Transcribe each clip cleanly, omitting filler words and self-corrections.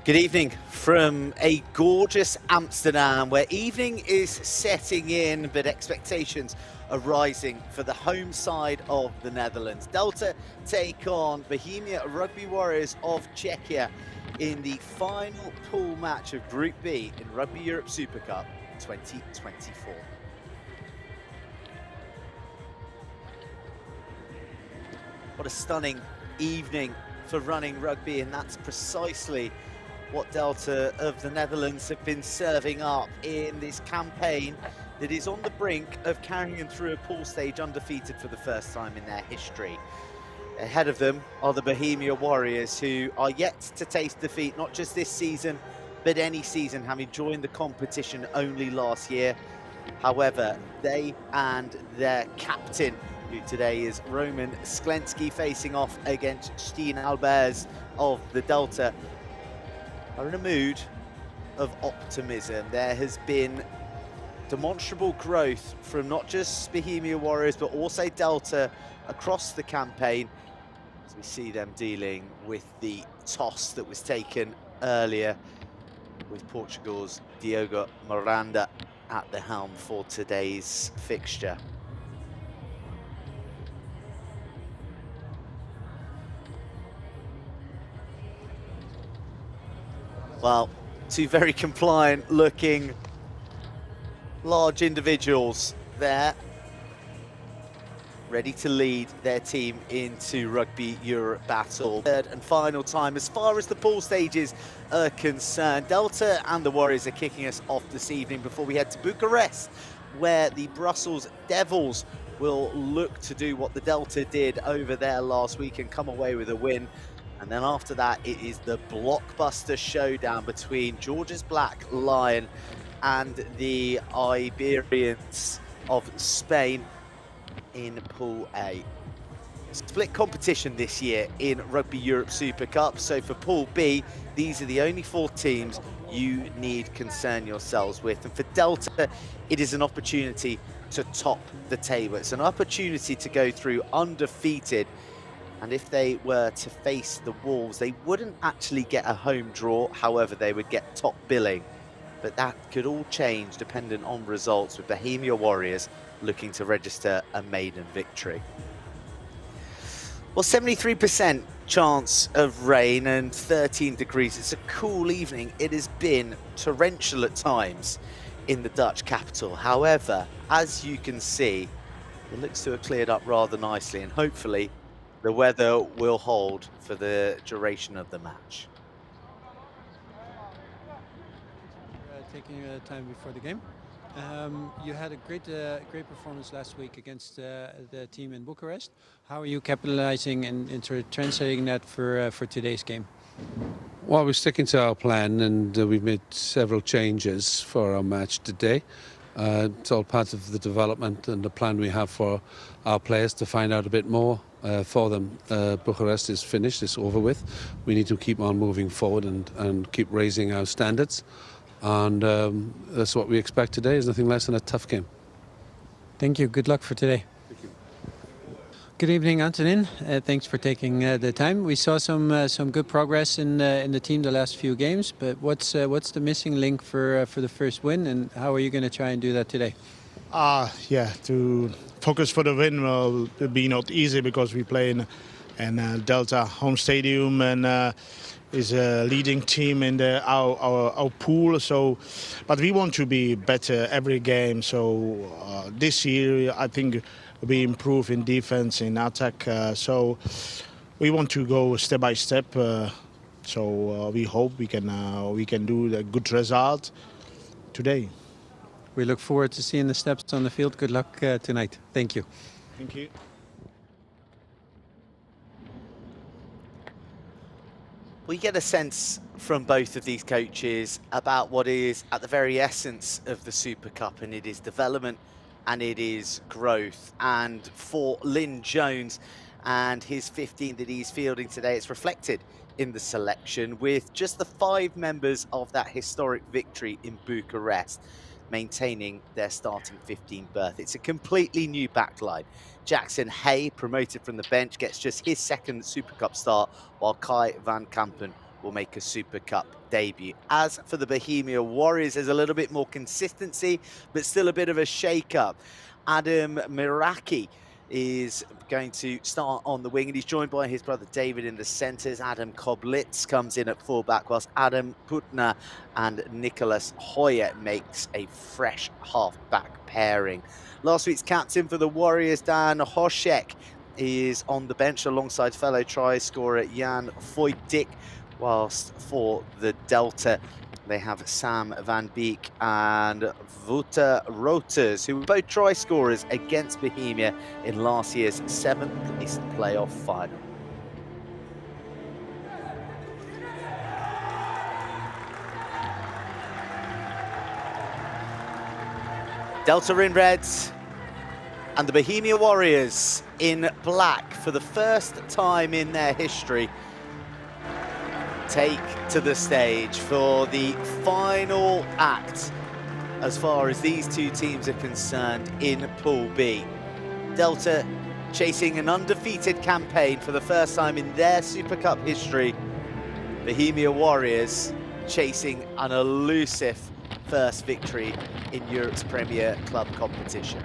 Good evening from a gorgeous Amsterdam where evening is setting in, but expectations are rising for the home side of the Netherlands. Delta take on BOHEMIA Rugby Warriors of Czechia in the final pool match of Group B in Rugby Europe Super Cup 2024. What a stunning evening for running rugby, and that's precisely what Delta of the Netherlands have been serving up in this campaign that is on the brink of carrying them through a pool stage undefeated for the first time in their history. Ahead of them are the BOHEMIA Warriors, who are yet to taste defeat, not just this season, but any season, having joined the competition only last year. However, they and their captain, who today is Roman Sklensky, facing off against Stijn Albers of the Delta, are in a mood of optimism. There has been demonstrable growth from not just BOHEMIA Warriors, but also Delta across the campaign, as we see them dealing with the toss that was taken earlier, with Portugal's Diogo Miranda at the helm for today's fixture. Well, two very compliant looking large individuals there, ready to lead their team into Rugby Europe battle. Third and final time as far as the pool stages are concerned. Delta and the Warriors are kicking us off this evening before we head to Bucharest, where the Brussels Devils will look to do what the Delta did over there last week and come away with a win. And then after that, it is the blockbuster showdown between Georgia's Black Lion and the Iberians of Spain in Pool A. Split competition this year in Rugby Europe Super Cup. So for Pool B, these are the only 4 teams you need concern yourselves with. And for Delta, it is an opportunity to top the table. It's an opportunity to go through undefeated. And if they were to face the Wolves, they wouldn't actually get a home draw. However, they would get top billing. But that could all change dependent on results, with BOHEMIA Warriors looking to register a maiden victory. Well, 73% chance of rain and 13 degrees. It's a cool evening. It has been torrential at times in the Dutch capital. However, as you can see, it looks to have cleared up rather nicely, and hopefully the weather will hold for the duration of the match. Taking time before the game. You had a great performance last week against the team in Bucharest. How are you capitalizing and sort of translating that for today's game? Well, we're sticking to our plan, and we've made several changes for our match today. It's all part of the development and the plan we have for our players to find out a bit more for them. Bucharest is finished, it's over with. We need to keep on moving forward and keep raising our standards. And that's what we expect today, is nothing less than a tough game. Thank you. Good luck for today. Thank you. Good evening, Antonin. Thanks for taking the time. We saw some good progress in the team the last few games, but what's the missing link for the first win, and how are you going to try and do that today? To focus for the win will be not easy, because we play in Delta home stadium, and is a leading team in our pool. So, but we want to be better every game. So this year, I think we improve in defense, in attack. So we want to go step by step. So we hope we can do a good result today. We look forward to seeing the steps on the field. Good luck tonight. Thank you. Thank you. We get a sense from both of these coaches about what is at the very essence of the Super Cup, and it is development and it is growth. And for Lynn Jones and his 15 that he's fielding today, it's reflected in the selection, with just the 5 members of that historic victory in Bucharest maintaining their starting 15 berth. It's a completely new backline. Jackson Hay, promoted from the bench, gets just his second Super Cup start, while Kai van Kampen will make a Super Cup debut. As for the Bohemia Warriors, there's a little bit more consistency, but still a bit of a shake-up. Adam Miraki is going to start on the wing, and he's joined by his brother David in the centres. Adam Koblitz comes in at fullback, whilst Adam Putner and Nicholas Hoyer makes a fresh half-back pairing. Last week's captain for the Warriors, Dan Hošek, is on the bench alongside fellow try scorer Jan Vojtik, whilst for the Delta they have Sam van Beek and Wouter Roters, who were both try scorers against Bohemia in last year's 7th place playoff final. Delta in reds and the Bohemia Warriors in black for the first time in their history take to the stage for the final act as far as these two teams are concerned in Pool B. Delta chasing an undefeated campaign for the first time in their Super Cup history. Bohemia Warriors chasing an elusive first victory in Europe's premier club competition.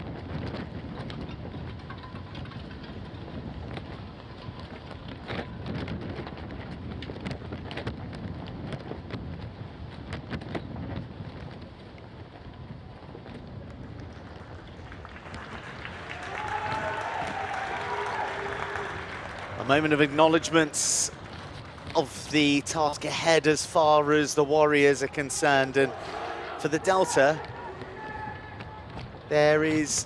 A moment of acknowledgements of the task ahead as far as the Warriors are concerned, and for the Delta there is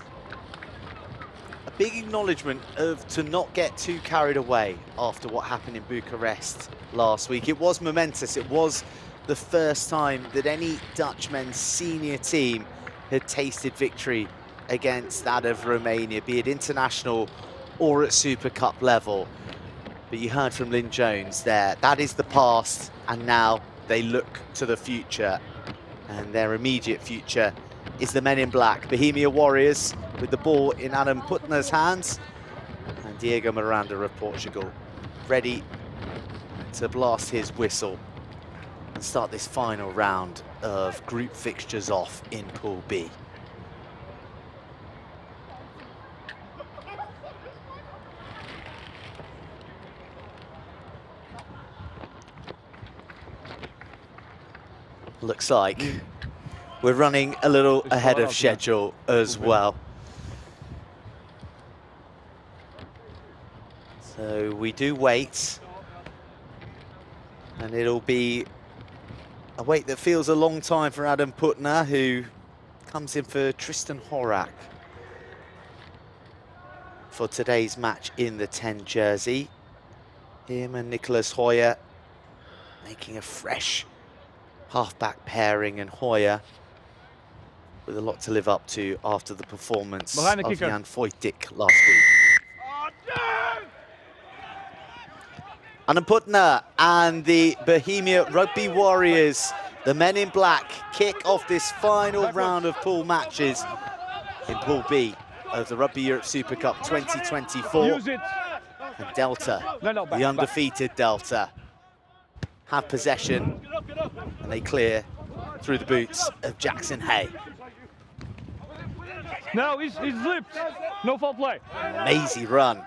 a big acknowledgement of to not get too carried away after what happened in Bucharest last week. It was momentous. It was the first time that any Dutch men's senior team had tasted victory against that of Romania, be it international or at Super Cup level. But you heard from Lynn Jones there. That is the past, and now they look to the future. And their immediate future is the men in black. Bohemia Warriors with the ball in Adam Putner's hands. And Diego Miranda of Portugal ready to blast his whistle and start this final round of group fixtures off in Pool B. Looks like we're running a little ahead of schedule as well. So we do wait, and it'll be a wait that feels a long time for Adam Putner, who comes in for Tristan Horak for today's match in the 10 jersey. Him and Nicholas Hoyer making a fresh half-back pairing, and Hoyer with a lot to live up to after the performance of Jan Vojtik last week. Adam Putner and the Bohemia Rugby Warriors, the men in black, kick off this final round of pool matches in Pool B of the Rugby Europe Super Cup 2024. And Delta, the undefeated Delta, have possession, and they clear through the boots of Jackson Hay. No, he's slipped. No foul play. Amazing run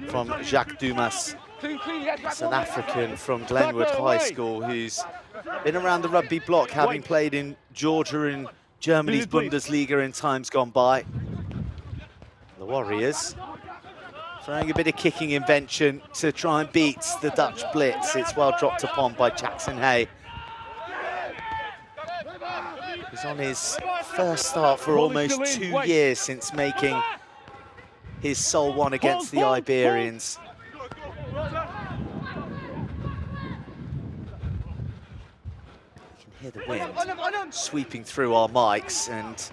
from Jacques Dumas, South African from Glenwood High School, who's been around the rugby block, having played in Georgia and Germany's Bundesliga in times gone by. The Warriors throwing a bit of kicking invention to try and beat the Dutch blitz. It's well dropped upon by Jackson Hay. He's on his first start for almost 2 years since making his sole one against the Iberians. You can hear the wind sweeping through our mics, and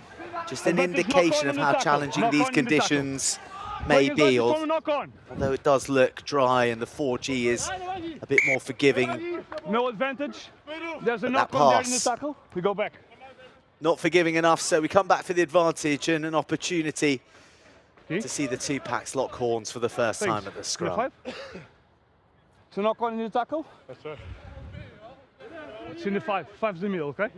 just an indication of how challenging these conditions may be, although it does look dry and the 4G is a bit more forgiving. No advantage. There's a knock on there in the tackle. We go back. Not forgiving enough, so we come back for the advantage and an opportunity to see the two packs lock horns for the first time at the scrum. It's a knock on in the tackle. Yes, sir. It's in the 5. 5 is the middle, okay?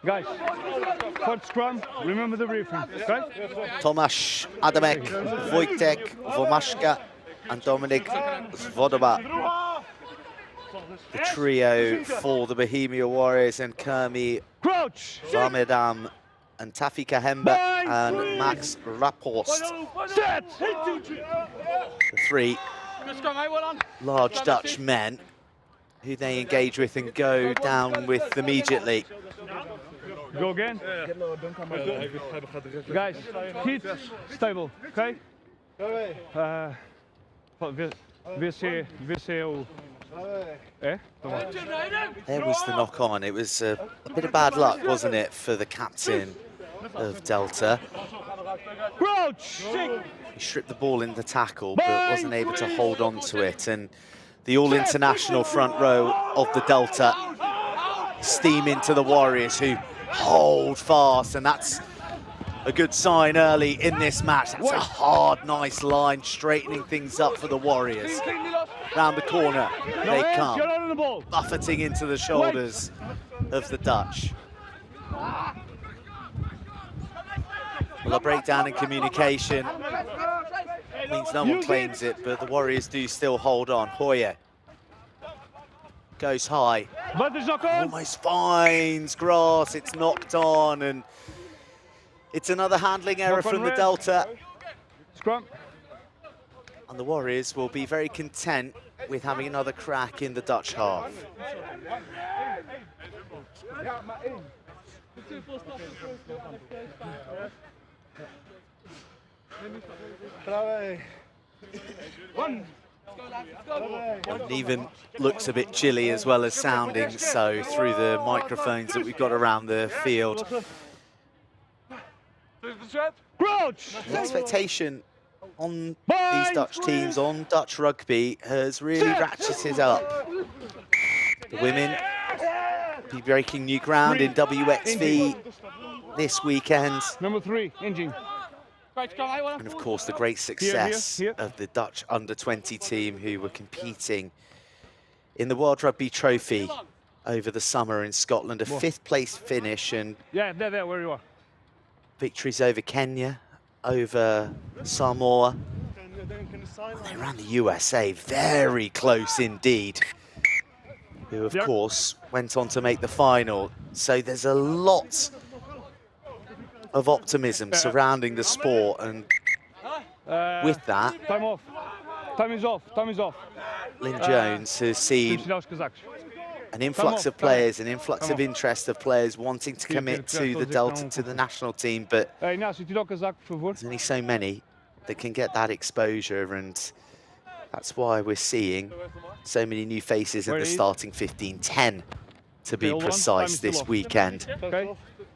Guys, for the scrum, remember the briefing, okay? Tomasz Adamek, Wojtek Womaszka, and Dominik Zwodoba. The trio for the Bohemia Warriors, and Kermi Varmedam and Tafi Kahemba and Max Raphorst. The three large Dutch men who they engage with and go down with immediately. Go again. Guys, keep stable, okay? There was the knock on. It was a bit of bad luck, wasn't it, for the captain of Delta. He stripped the ball in the tackle, but wasn't able to hold on to it. And the all-international front row of the Delta steam into the Warriors, who hold fast, and that's a good sign early in this match. That's a hard, nice line, straightening things up for the Warriors. Round the corner they come, buffeting into the shoulders of the Dutch. Well, a breakdown in communication means no one claims it, but the Warriors do still hold on. Hoyer goes high, almost finds grass, it's knocked on, and it's another handling error from the Delta. Scrum. And the Warriors will be very content with having another crack in the Dutch half. It even looks a bit chilly as well as sounding so through the microphones that we've got around the field. The expectation on these Dutch teams, on Dutch rugby, has really ratcheted up. The women be breaking new ground in WXV this weekend. Number 3, engine. And of course the great success of the Dutch under-20 team, who were competing in the World Rugby Trophy over the summer in Scotland. A 5th place finish, and there where you are. Victories over Kenya, over Samoa. And they ran the USA very close indeed, who of course went on to make the final. So there's a lot of optimism surrounding the sport, and with that, Time off. Time is off. Time is off. Lynn Jones has seen an influx of players, an influx of interest of players wanting to commit to the Delta, to the national team, but there's only so many that can get that exposure, and that's why we're seeing so many new faces in the starting 15, 10 to be precise this weekend. Okay,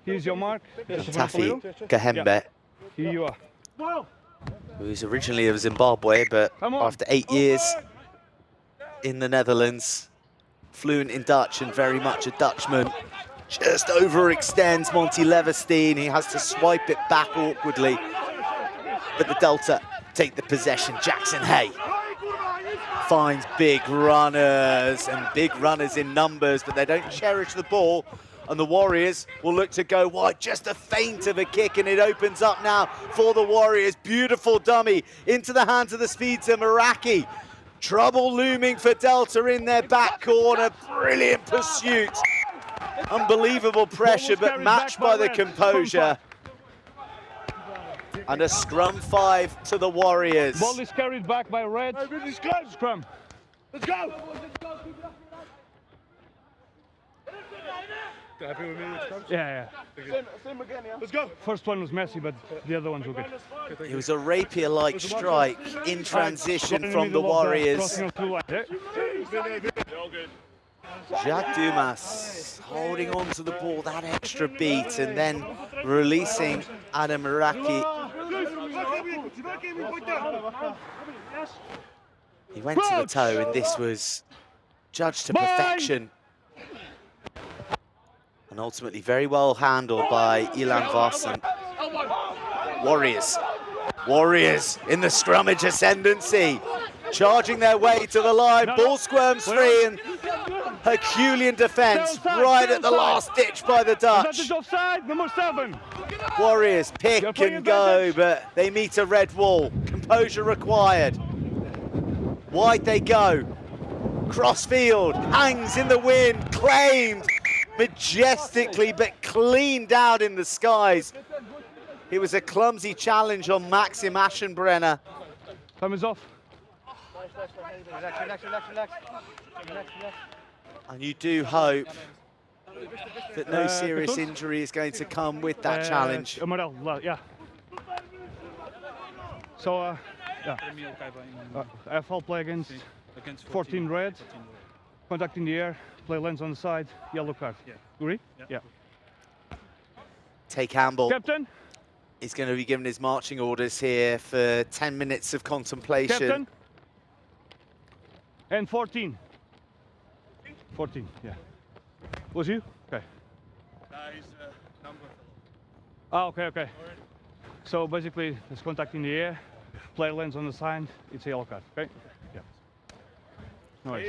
here's your mark. Tafi Kahembe, Here you are. who's originally of Zimbabwe, but after 8 years in the Netherlands, fluent in Dutch and very much a Dutchman, just overextends Monty Leverstein. He has to swipe it back awkwardly, but the Delta take the possession. Jackson Hay finds big runners, and big runners in numbers, but they don't cherish the ball, and the Warriors will look to go wide. Just a feint of a kick, and it opens up now for the Warriors. Beautiful dummy into the hands of the speedster Meraki. Trouble looming for Delta in their back corner. Brilliant pursuit. Unbelievable pressure, but matched by the composure. And a scrum 5 to the Warriors. Ball is carried back by Red. Scrum. Let's go! Happy with me with scrums? Yeah. Same again, yeah? Let's go! First one was messy, but the other ones were good. It was a rapier-like strike in transition from the Warriors. Jacques Dumas holding on to the ball that extra beat, and then releasing Adam Meraki. He went to the toe, and this was judged to perfection. And ultimately very well handled by Ilan Varsan. Warriors Warriors in the scrummage ascendancy, charging their way to the line. Ball squirms free, and Herculean defence right at the last ditch by the Dutch. Offside, number 7. Warriors pick and go, but they meet a red wall. Composure required. Wide they go. Crossfield hangs in the wind, claimed majestically, but cleaned out in the skies. It was a clumsy challenge on Maxim Aschenbrenner. Time is off. And you do hope that no serious injury is going to come with that challenge. Yeah. So, yeah. foul play against 14 red, contact in the air, play lens on the side, yellow card. Agree? Yeah. Tay Campbell Captain. is going to be given his marching orders here for 10 minutes of contemplation. Captain. And 14. 14, yeah. Was you? Okay. Okay. So basically, there's contact in the air, player lands on the side, it's a yellow card, okay? Yeah. Nice.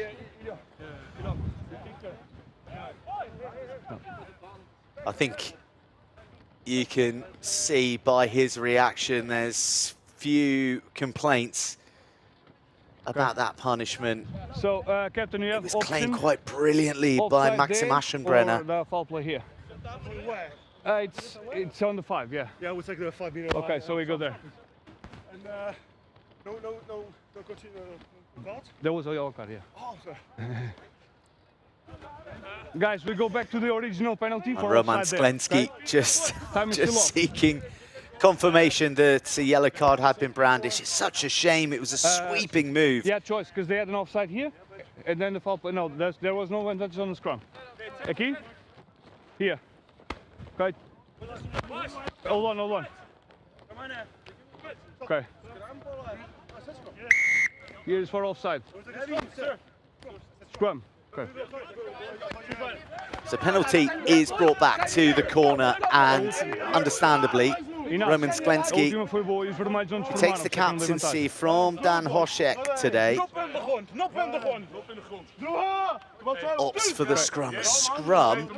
I think you can see by his reaction there's few complaints about that punishment. So, Captain, you It have was option claimed quite brilliantly by offside Maxim there Aschenbrenner. or the foul play here? It's on the 5, yeah. Yeah, we'll take the 5 meter. Okay, so we go there. And no continue. There was a yellow card, yeah. Oh, sorry. Guys, we go back to the original penalty And for Roman offside there, Sklensky okay? just Time is still off. seeking confirmation that a yellow card had been brandished. It's such a shame. It was a sweeping move. Yeah, choice, because they had an offside here, and then the foul play. No, there was no advantage on the scrum. Aquí? Here. Okay. Hold on. Okay. Here is for offside. Scrum. Okay. So penalty is brought back to the corner, and understandably, Roman Sklensky takes the captaincy from Dan Hošek today. Opts for the scrum. A scrum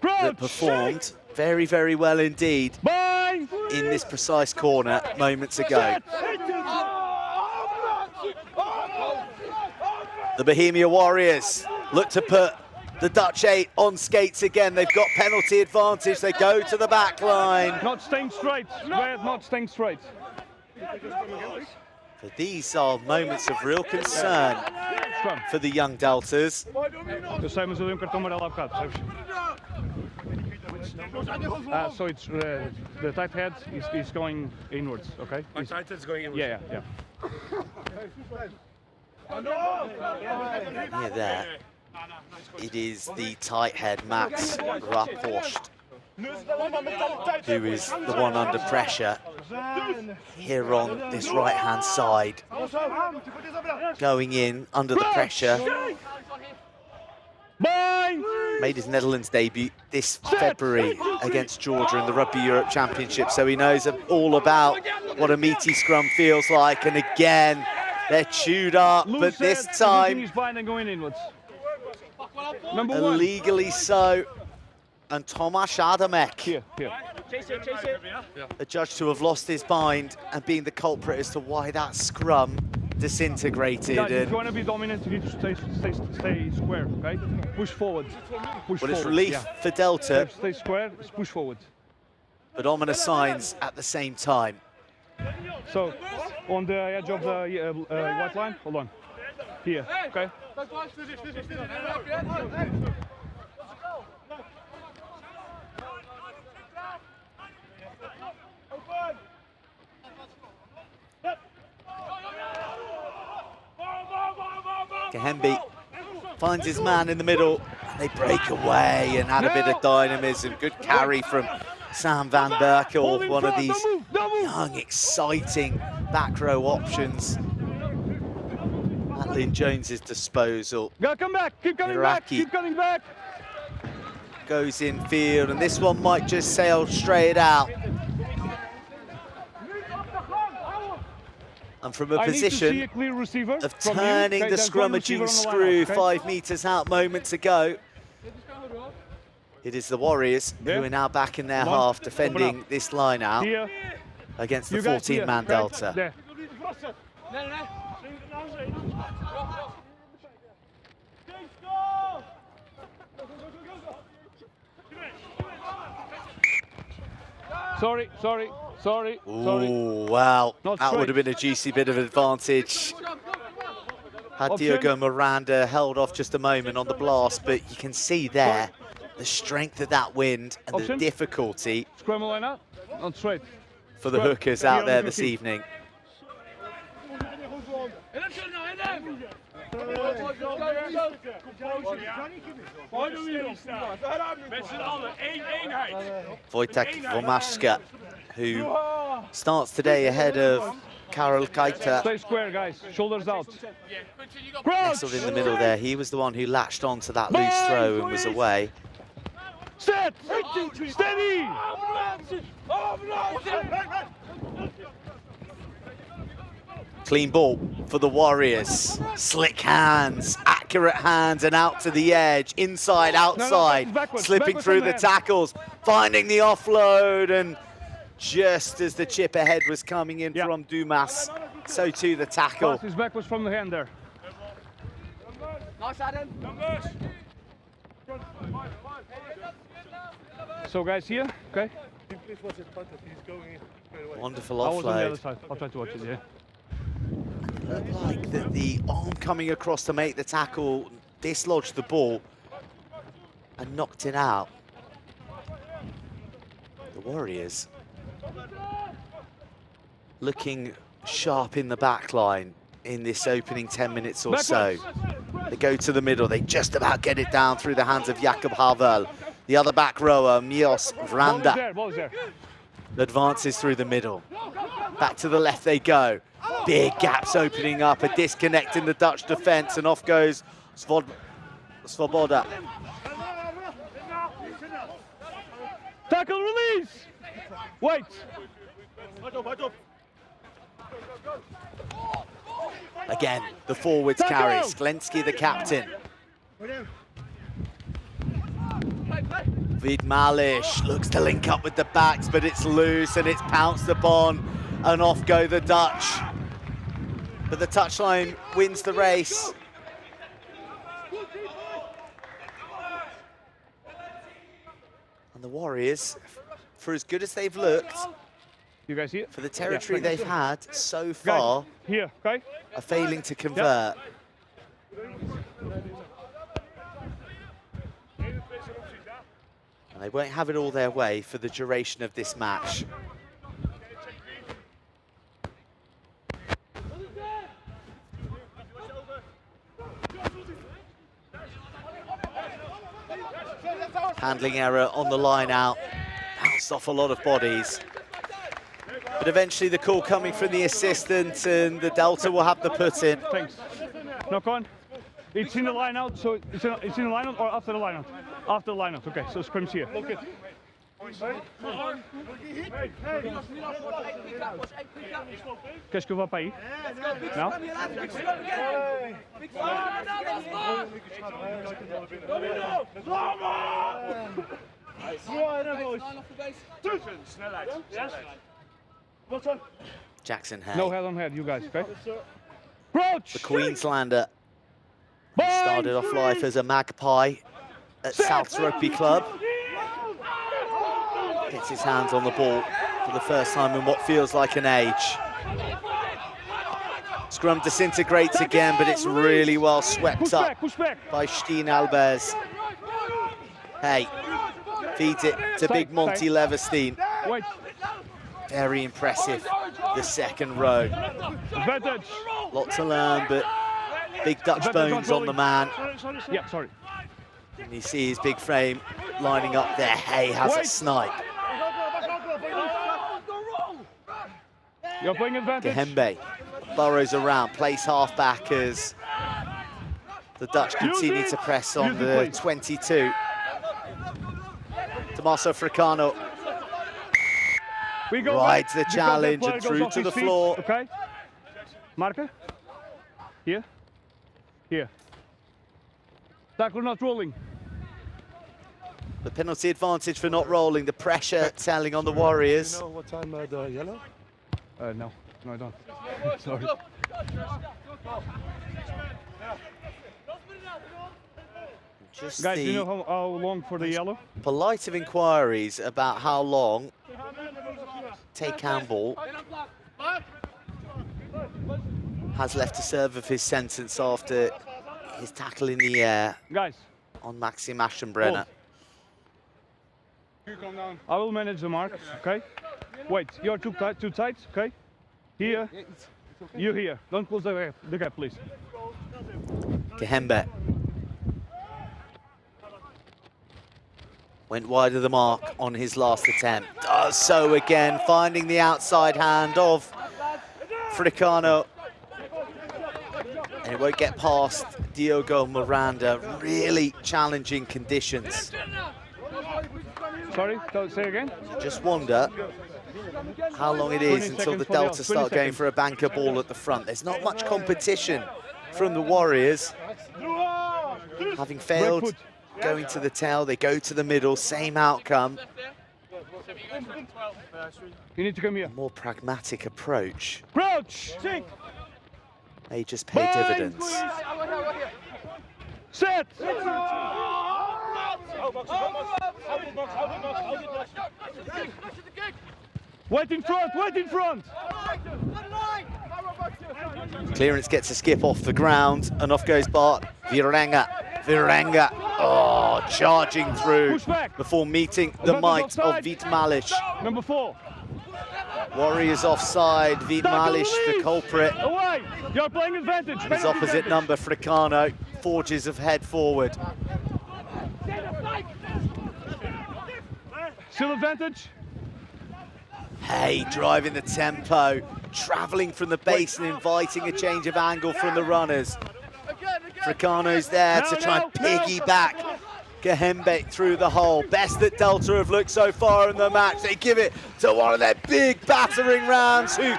that performed very, very well indeed in this precise corner moments ago. The Bohemia Warriors look to put the Dutch 8 on skates again. They've got penalty advantage. They go to the back line. Not staying straight. Red, not staying straight. So these are moments of real concern for the young Deltas. So it's the tight head is going inwards, okay? My tight head's going inwards. Yeah. Near there, it is the tight head Max Rapost, who is the one under pressure here on this right-hand side, going in under the pressure. Made his Netherlands debut this February against Georgia in the Rugby Europe Championship, so he knows all about what a meaty scrum feels like. And again, they're chewed up, but this time illegally so. And Tomasz Adamek, a judge to have lost his mind and being the culprit as to why that scrum disintegrated. Guys, if you want to be dominant, you need to stay square, okay? Push forward. Push Well, it's forward. relief for Delta, Stay square, push forward. but ominous signs at the same time. So, on the edge of the white line, hold on. Here, okay? Gahembi finds his man in the middle, and they break away and add a bit of dynamism. Good carry from Sam van Berkel, one of these young, exciting back row options at Lynn Jones's disposal. Gotta come back, keep coming back, Iraqi keep coming back. goes in field, and this one might just sail straight out. And from a I need to see position a clear receiver of from you. turning Okay, the there's one scrummageing receiver on the screw line out, okay? 5 metres out moments ago, it is the Warriors who There. are now back in their Come on, half open defending up. this line out Here. against the You guys here, 14-man okay? Delta. There. Sorry. Ooh, wow. Not That would have straight. been a juicy bit of advantage. Had Option. Diogo Miranda held off just a moment on the blast, but you can see there the strength of that wind and the Option. difficulty Scramble line out. Not straight. for the Scrum. hookers Here out on there the this 15. evening. Wojtek Womaszka, who starts today ahead of Karol Kajta. Stay square, guys. Shoulders out. Nestled in the middle there. He was the one who latched onto that loose throw and was away. Set. Steady. Clean ball for the Warriors. Slick hands, accurate hands, and out to the edge. Inside, outside, backwards, slipping backwards through on the the tackles, finding the offload, and just as the chip ahead was coming in Yeah. from Dumas, so too the tackle. Pass is backwards from the hand there. So guys here, okay? Please watch it, but he's going in straight away. Wonderful I was on the other offload. side. I'll try to watch it, yeah. Looked like that the arm coming across to make the tackle dislodged the ball and knocked it out. The Warriors looking sharp in the back line in this opening 10 minutes or so. They go to the middle, they just about get it down through the hands of Jakob Havel. The other back rower, Mios Vranda, Ball is there. advances through the middle. Back to the left they go. Big gaps opening up, a disconnect in the Dutch defence, and off goes Svoboda. Tackle release! Wait! Again, the forwards carry. Sklensky, the captain. Vid Malish looks to link up with the backs, but it's loose and it's pounced upon, and off go the Dutch. But the touchline wins the race. And the Warriors, for as good as they've looked, You guys here? for the territory Yeah, they've had so far, Guys, here, okay? are failing to convert. And they won't have it all their way for the duration of this match. Handling error on the line out, bounced off a lot of bodies. But eventually the call coming from the assistant, and the Delta will have the put in. Thanks. Knock on. It's in the line out, so it's in the line out or after the line out? After the line out, okay, so scrim's here. Look it. Qu'est-ce que va pas aí? Now? Jackson Hay, No head on head, you guys, okay? Approach! the Queenslander, who started off life as a magpie at Souths Rugby Club. Gets his hands on the ball for the first time in what feels like an age. Scrum disintegrates again, but it's really well swept up Push back. by Steen Albers. Hey, feeds it to Big Monty Leverstein. Wait, Very impressive, the second row. advantage. Lot to learn, but big Dutch bones on the man. Yeah, sorry. And you see his big frame lining up there. Hay has a snipe. You're playing advantage. Gahembe burrows around, plays half back as the Dutch continue to press on the 22. Tommaso Fricano We go rides back the because that challenge player and goes through off to his the feet, floor. Okay? Marker. Here. Here. Tackle not rolling. The penalty advantage for not rolling, the pressure telling on the Warriors. Do you know what time the yellow? No, I don't. Sorry. Just Guys, do you the know how long for the yellow? polite of inquiries about how long Tay Campbell has left to serve of his sentence after his tackle in the air Guys, on Maxim Aschenbrenner. I will manage the mark, okay? Wait, you're too tight, okay? Here, you here. Don't close the gap, please. Gahembe went wide of the mark on his last attempt. Does so again, finding the outside hand of Fricano. And it won't get past Diogo Miranda. Really challenging conditions. Sorry, say again? Just wonder how long it is until the Delta start going for a banker ball at the front. There's not much competition from the Warriors. Having failed going to the tail, they go to the middle, same outcome. You need to come here. A more pragmatic approach Crouch! may just pay dividends. Set! Wait in front, wait in front! Clearance gets a skip off the ground, and off goes Bart Virenga. Virenga, oh, charging through before meeting the might of Vít Mališ. Number 4. Warriors offside, Vít Mališ the culprit. Away! You're playing advantage. His opposite number, Fricano, forges ahead forward. Still advantage? Hey, driving the tempo, travelling from the base and inviting a change of angle from the runners. Fricano's there to try and piggyback Gahembe through the hole. Best that Delta have looked so far in the match. They give it to one of their big battering rams who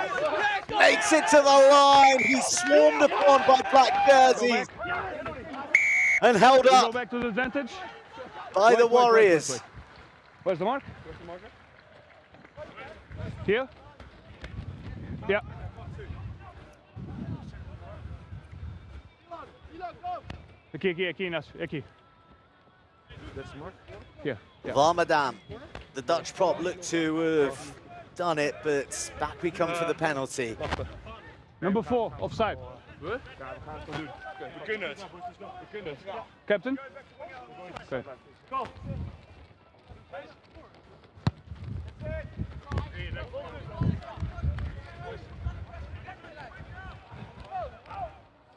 makes it to the line. He's swarmed upon by black jerseys and held Go up back to the advantage. by the Warriors. Where's the mark? Here? Yeah. Aqui, Nas. Aqui. That's the mark? Yeah. Warmerdam, the Dutch prop looked to have done it, but back we come for the penalty. Number 4, offside. We kunnen het. We kunnen het. Captain? Okay.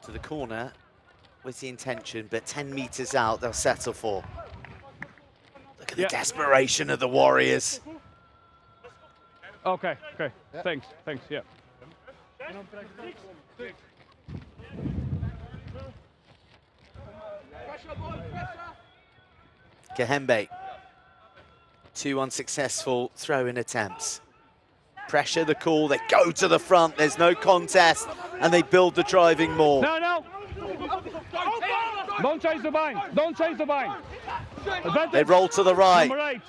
To the corner with the intention, but 10 metres out they'll settle for. Look at the desperation of the Warriors. Okay. Thanks, yeah. Gahembe, 2 unsuccessful throw-in attempts. Pressure the call, they go to the front, there's no contest, and they build the driving more. No! Don't chase the bind, don't chase the bind. Advantage. They roll to the right. Number 8.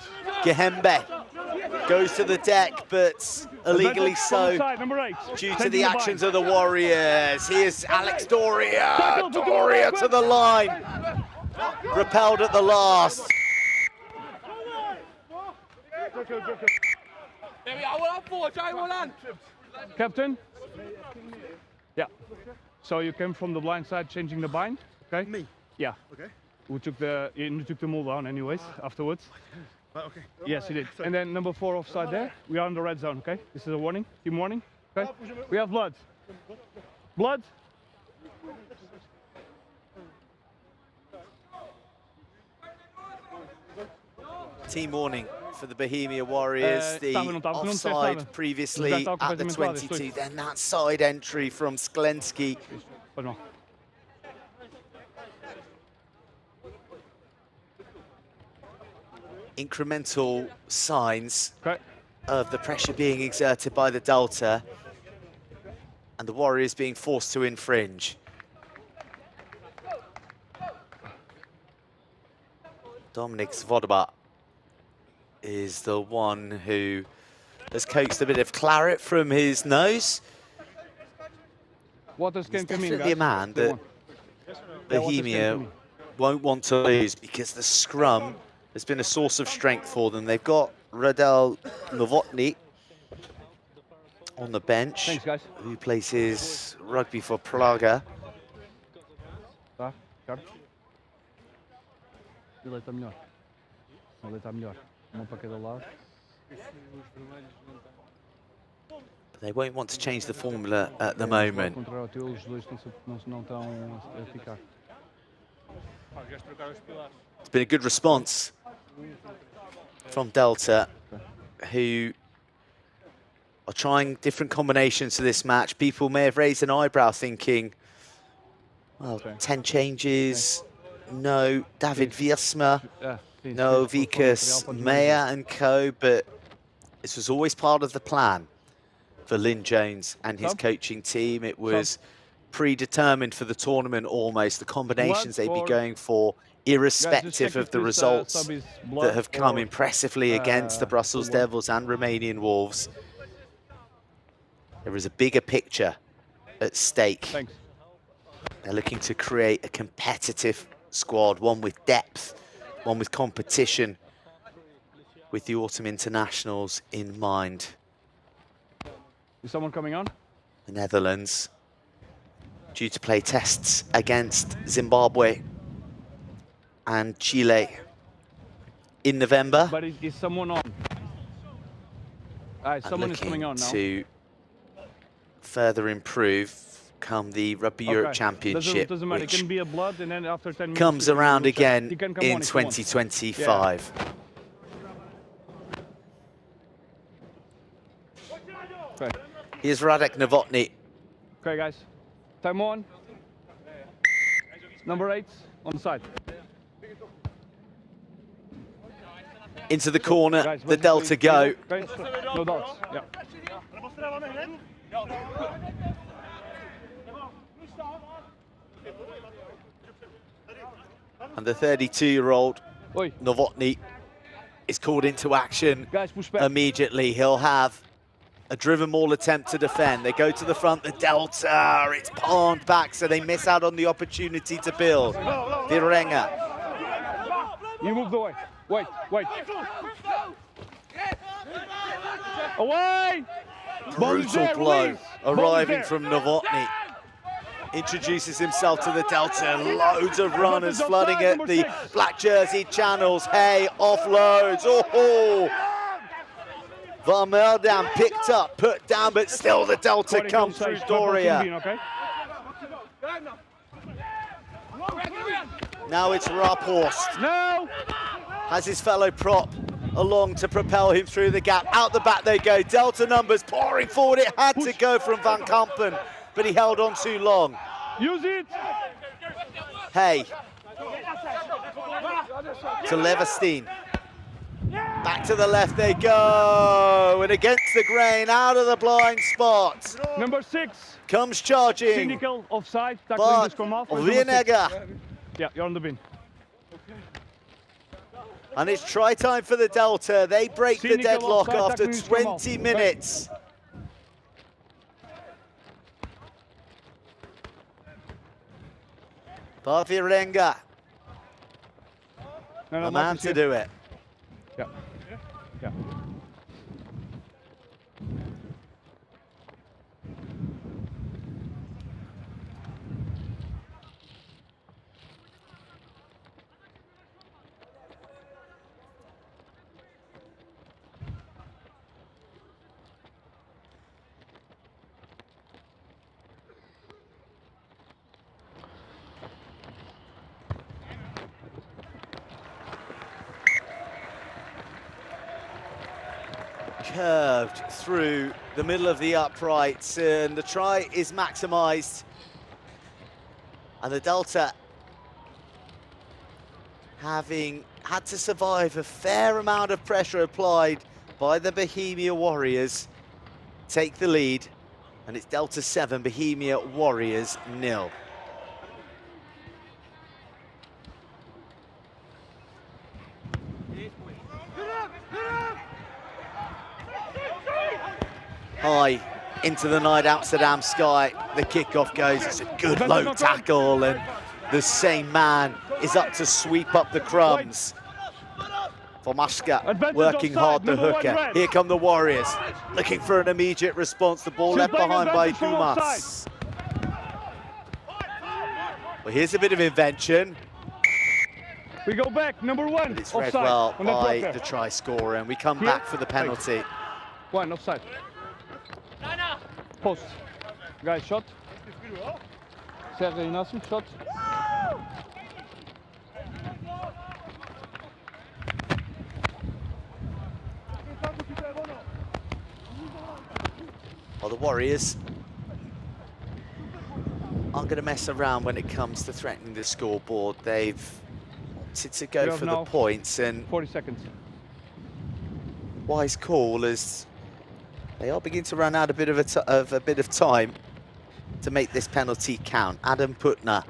Gahembe goes to the deck, but illegally so Number 8. due to the actions of the Warriors. Here's Alex Doria. Doria to the line. Repelled at the last. Captain? Yeah. So you came from the blind side changing the bind, okay? Me? Yeah. Okay. You took the move down anyways, afterwards. Okay. Yes, you did. And then number 4 offside there. We are in the red zone, okay? This is a warning, team warning, okay? We have blood. Blood? Team warning for the Bohemia Warriors. The offside previously at the 22. Then that side entry from Sklensky. Pardon. Incremental signs of the pressure being exerted by the Delta. and the Warriors being forced to infringe. Dominik Svoboda is the one who has coaxed a bit of claret from his nose. Waters He's can come in, definitely a guys. man They that won. Yeah, Waters can Bohemia come in. won't want to lose, because the scrum has been a source of strength for them. They've got Radel Novotny on the bench, Thanks, guys. who plays rugby for Praga. Tá, Ricardo. Ele está melhor. Ele está melhor. Uma para cada lado. But they won't want to change the formula at the moment. Contra o teu, os dois não estão a ficar. It's been a good response from Delta, who are trying different combinations to this match. People may have raised an eyebrow thinking, well, 10 changes, no David Wiersma, no Vikas Meyer and co, but this was always part of the plan for Lynn Jones and his coaching team. It was predetermined for the tournament almost, the combinations they'd be going for, irrespective of the results that have come impressively against the Brussels Devils and Romanian Wolves. There is a bigger picture at stake. Thanks. They're looking to create a competitive squad, one with depth, one with competition, with the autumn internationals in mind. Is someone coming on? The Netherlands due to play tests against Zimbabwe and Chile in November. But is someone on? Someone is coming on now. To further improve come the Rugby Europe Championship, doesn't matter. which It can be a blood, and then after 10 minutes comes around again in if you want. 2025. Okay. Here's Radek Novotny. Okay, guys. Time on. Number 8 on the side. Into the corner, Guys, the Delta go. Okay. No doubts. Yeah. And the 32-year-old Oi. Novotny is called into action Guys, push back. immediately. He'll have a driven maul attempt to defend. They go to the front, the Delta, it's palmed back, so they miss out on the opportunity to build. Virenga. You moved away. Wait. Away! Brutal blow arriving from Novotny. Introduces himself to the Delta. Loads of runners flooding at the black jersey channels. Hey, offloads. Oh! Varmeldam picked up, put down, but still the Delta come through Doria. Now it's Raphorst. No! Has his fellow prop along to propel him through the gap. Out the back they go. Delta numbers pouring forward. It had to go from Van Kampen, but he held on too long. Use it! Hey. To Leverstein. Back to the left they go. And against the grain, out of the blind spot. Number 6. Comes charging. Cynical offside. Tackling the But scrum half. Virenga. Yeah, you're on the bin. And it's try time for the Delta. They break the Cynical deadlock offside, after tackling the scrum half. 20 minutes. But Virenga, No, the man to do it. Yeah. Yeah. Curved through the middle of the uprights, and the try is maximised. And the Delta, having had to survive a fair amount of pressure applied by the Bohemia Warriors, take the lead And it's Delta 7, Bohemia Warriors 0. High into the night Amsterdam sky, the kickoff goes, it's a good low tackle, and the same man is up to sweep up the crumbs. Formaska working hard the hooker. Here come the Warriors, looking for an immediate response. The ball left behind by Dumas. Well, here's a bit of invention. We go back, number 1. But it's read well by the try scorer, and we come back for the penalty. 1, offside. Post. Guys, shot. Sergej Inasim, shot. Well, the Warriors aren't going to mess around when it comes to threatening the scoreboard. They've opted to go for the points, and 40 seconds. Wise call as they are beginning to run out a bit of time to make this penalty count. Adam Putner.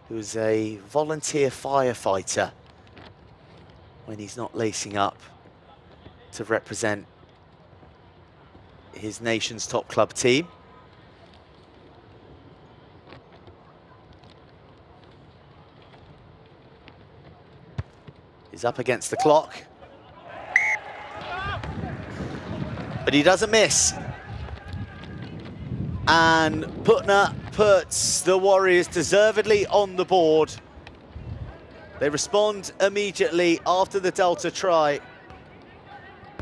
Who's a volunteer firefighter when he's not lacing up to represent his nation's top club team. He's up against the clock. But he doesn't miss. And Putner puts the Warriors deservedly on the board. They respond immediately after the Delta try.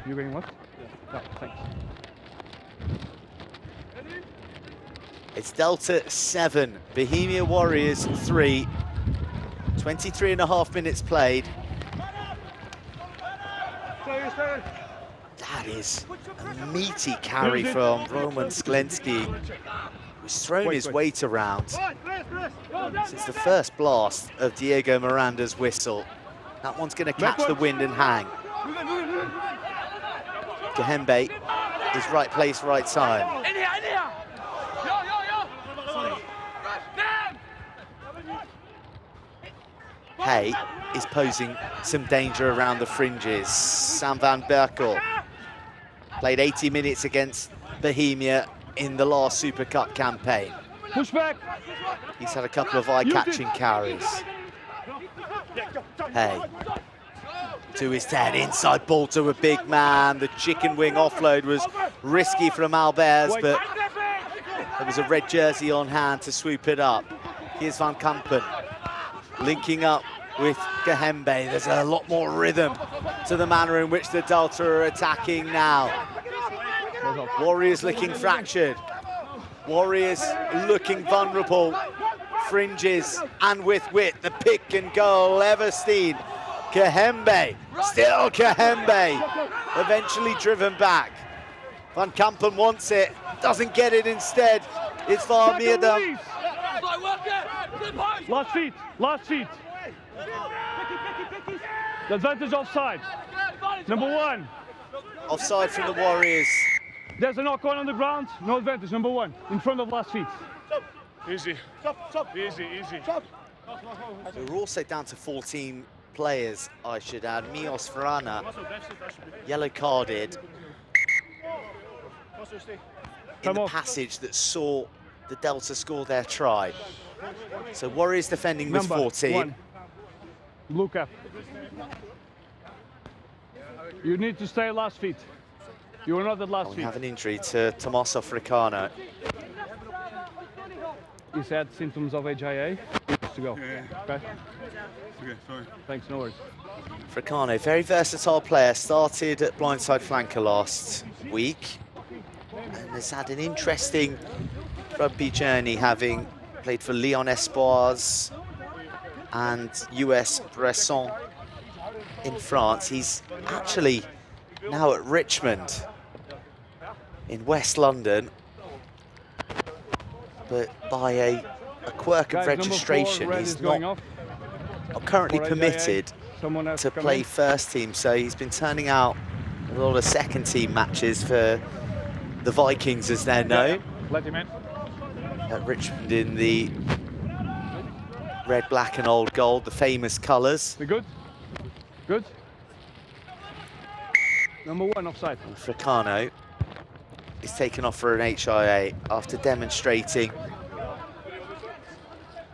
You getting what? Yeah. No, thanks. It's Delta 7, Bohemia Warriors 3. 23.5 minutes played. That is a meaty carry from Roman Sklensky, who's thrown his weight around since the first blast of Diego Miranda's whistle. That one's going to catch the wind and hang. Gahembe is right place, right time. Hay is posing some danger around the fringes. Sam van Berkel played 80 minutes against Bohemia in the last Super Cup campaign. Push back. He's had a couple of eye-catching carries. Hay to his 10, inside ball to a big man. The chicken wing offload was risky from Albers, but there was a red jersey on hand to swoop it up. Here's Van Kampen linking up with Gahembe. There's a lot more rhythm to the manner in which the Delta are attacking now. Warriors looking fractured. Warriors looking vulnerable. Fringes and with wit. The pick and goal, Everstein. Gahembe, still Gahembe. Eventually driven back. Van Kampen wants it, doesn't get it instead. It's Varmeerdam. Last feet, last feet. The advantage offside. Number 1. Offside from the Warriors. There's a knock on the ground, no advantage. Number 1, in front of last feet. Easy. Easy, easy. So we're also down to 14 players, I should add. Mios Verana, yellow carded in the passage that saw the Delta score their try. So Warriors defending with 14. 1. Blue cap. You need to stay last feet. You are not at last We feet. have an injury to Tommaso Fricano. He's had symptoms of HIA. He needs to go. Yeah. Okay. Okay, sorry. Thanks, no worries. Fricano, very versatile player, started at blindside flanker last week and has had an interesting rugby journey, having played for Lyon Espoirs and US Bresson in France. He's actually now at Richmond in West London, but by a quirk of Guys, registration, number 4, he's red is going not off. currently For permitted Someone has to come play in. first team, so he's been turning out a lot of second team matches for the Vikings, as they're known. Let him in. At Richmond in the red, black and old gold, the famous colours. We good? Good. Number 1 offside. And Fricano is taken off for an HIA after demonstrating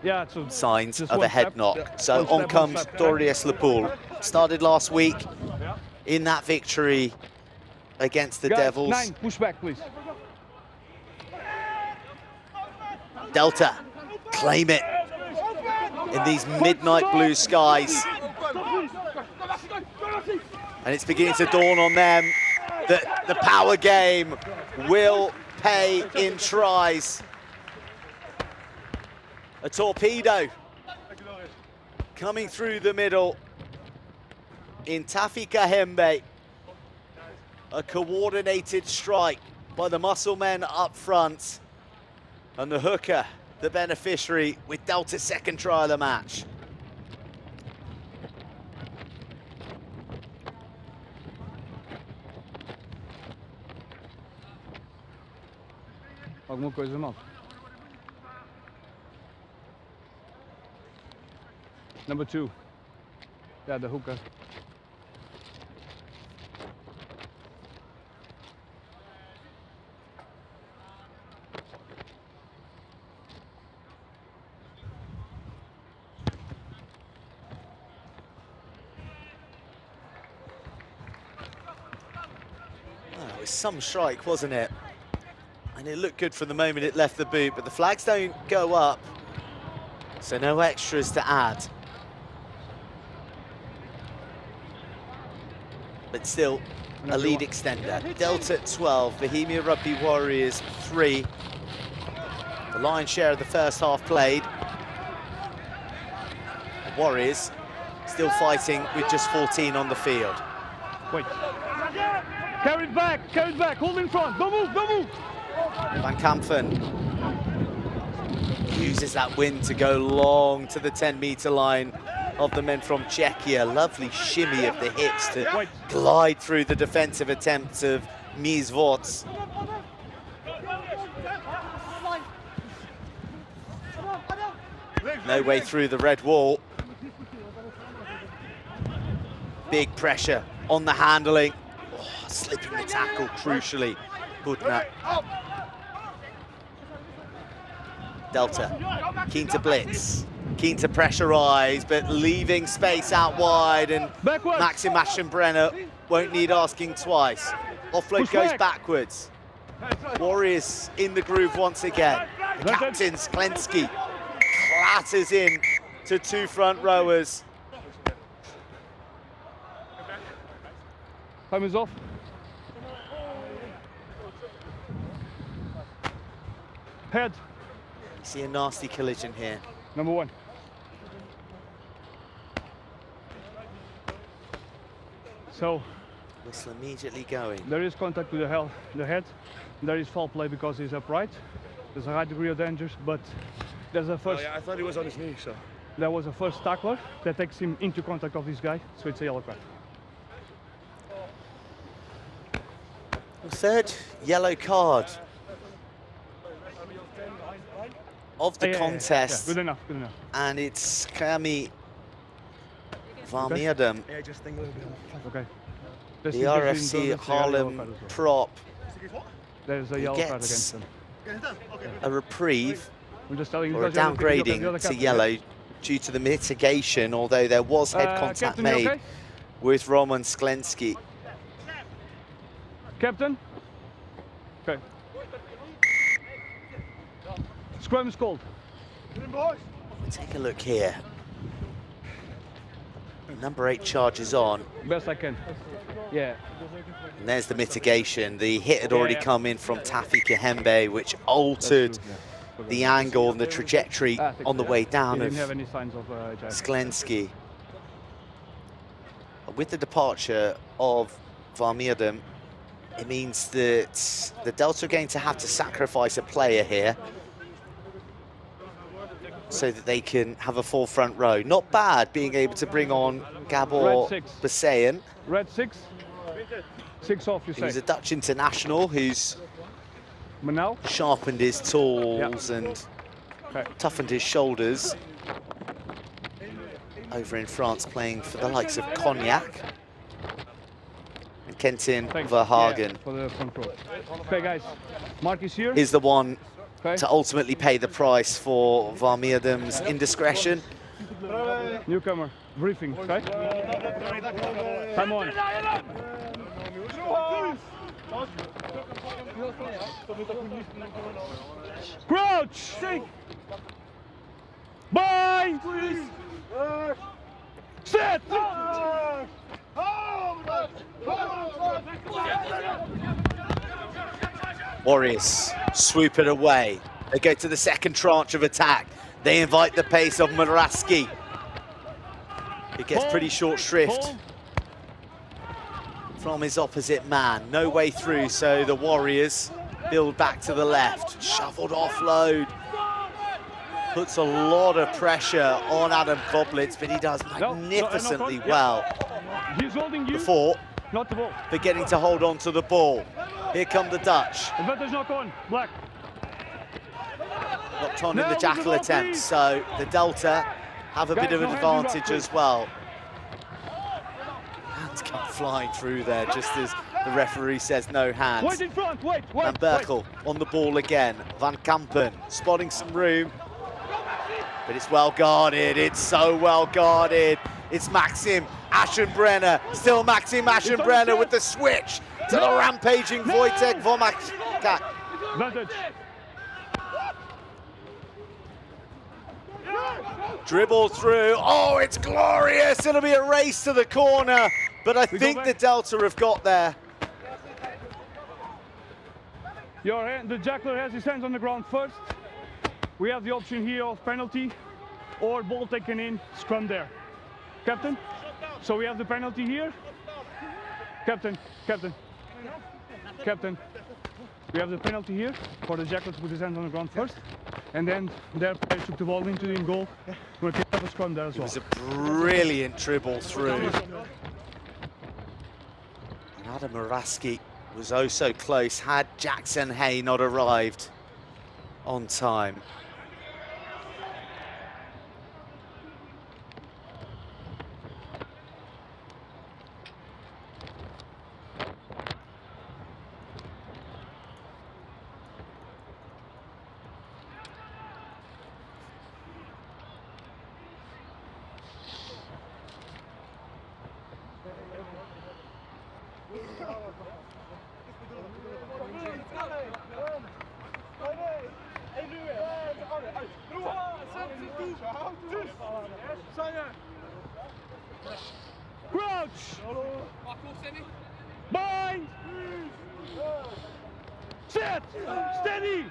Yeah, it's a, signs just of a one head step. knock. Yeah. So One on step, comes one step. Dorius Lepool. Started last week in that victory against the Guys, Devils. 9, push back, please. Delta claim it in these midnight blue skies. And it's beginning to dawn on them that the power game will pay in tries. A torpedo coming through the middle in Tafi Kahembe. A coordinated strike by the muscle men up front. And the hooker, the beneficiary, with Delta's second try of the match. Alguma coisa mal. Number 2. Yeah, the hooker. It was some strike, wasn't it? And it looked good from the moment it left the boot, but the flags don't go up, so no extras to add. But still, a lead extender. Delta 12, Bohemia Rugby Warriors 3. The lion's share of the first half played. The Warriors still fighting with just 14 on the field. Wait. Carry it back, hold in front. Don't move, don't move. Van Kampen uses that wind to go long to the 10-meter line of the men from Czechia. Lovely shimmy of the hips to glide through the defensive attempts of Mies Vots. No way through the red wall. Big pressure on the handling. Oh, slipping the tackle crucially. Hudna. Delta, keen to blitz, keen to pressurize, but leaving space out wide, and Backwards. Maxim Aschenbrenner won't need asking twice. Offload Push goes back. backwards. Warriors in the groove once again. The That's it. captain, Sklensky, clatters in to 2 front rowers. Time is off. Head. See a nasty collision here. Number 1. So Whistle immediately going. there is contact with the head. There is foul play because he's upright. There's a high degree of danger, but there's a first. Oh, yeah, I thought he was on his knee, so. There was a first tackler that takes him into contact of this guy, so it's a yellow card. The third yellow card of the contest. Yeah, good enough, good enough. And it's Kami Varmeerdam, Yeah, just think a little bit off. Okay. the This is RFC between Douglas and yellow Harlem card as well. prop, There's a He yellow card gets against him. a reprieve I'm just telling you. or a because you're looking at the downgrading other to captain, yellow due to the mitigation, although there was head yeah? contact Captain, you made okay? with Roman Sklensky. Captain? Okay. Scrum is called. Take a look here. Number 8 charges on, Best I can. Yeah. and there's the mitigation. The hit had already Yeah. come in from Tafi Kahembe, which altered the angle and the trajectory on the way down He of didn't have any signs of HIV. Sklensky. With the departure of Varmeerdam, it means that the Delta are going to have to sacrifice a player here. so that they can have a full front row. Not bad being able to bring on Gabor Basayan. Red 6. 6 off, you say. He's a Dutch international who's Manel. sharpened his tools and toughened his shoulders. Over in France playing for the likes of Cognac and Kentin Verhagen. For the front row. Okay, guys. Mark is here. Is the one to ultimately pay the price for Van Meerdem's indiscretion. Newcomer, briefing, okay? Come on. Crouch! Bind! Sit! Warriors swoop it away. They go to the second tranche of attack. They invite the pace of Muraski. It gets pretty short shrift from his opposite man. No way through, so the Warriors build back to the left. Shuffled offload. Puts a lot of pressure on Adam Koblitz, but he does magnificently well. He's holding you. Before not the ball. Beginning to hold on to the ball. Here come the Dutch. Advantage knock on, black. Knocked on in the jackal attempt, so the Delta have a bit of an advantage as well. Hands come flying through there just as the referee says no hands. Wait in front, wait. And Berkel on the ball again. Van Kampen spotting some room, but it's well guarded. It's so well guarded. It's Maxim Aschenbrenner, still Maxim Aschenbrenner with the switch to the rampaging Wojtek Womack. Advantage. Dribble through. Oh, it's glorious. It'll be a race to the corner, but I think the Delta have got there. The jackler has his hands on the ground first. We have the option here of penalty or ball taken in, scrum there. Captain, so we have the penalty here. Captain. We have the penalty here for the jackal to put his hands on the ground first. And then their player took the ball into the goal. We're going to have a scrum there as well. It was a brilliant dribble through. And Adam Muraski was oh so close had Jackson Hay not arrived on time. Crouch! Bind! Sit! Steady!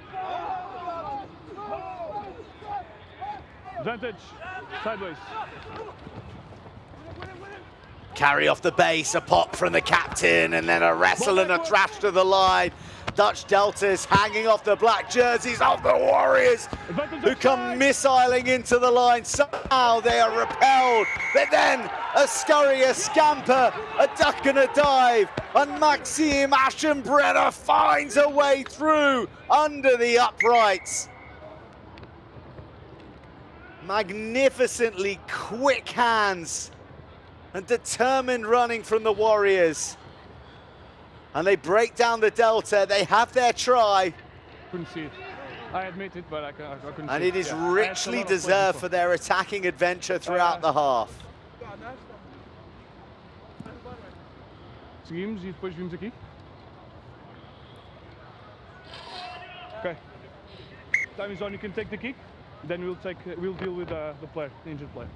Advantage. Sideways. Carry off the base, a pop from the captain, and then a wrestle and a thrash to the line. Dutch Deltas hanging off the black jerseys of the Warriors, who come missiling into the line. Somehow they are repelled, but then a scurry, a scamper, a duck and a dive, and Maxim Aschenbrenner finds a way through under the uprights. Magnificently quick hands and determined running from the Warriors. And they break down the Delta. They have their try. Couldn't see it. I admit it, but I couldn't see it. And it is richly deserved for their attacking adventure throughout the half. Seguimos e depois vimos aqui. Okay. Time is on. You can take the kick. Then we'll deal with the player, the injured player.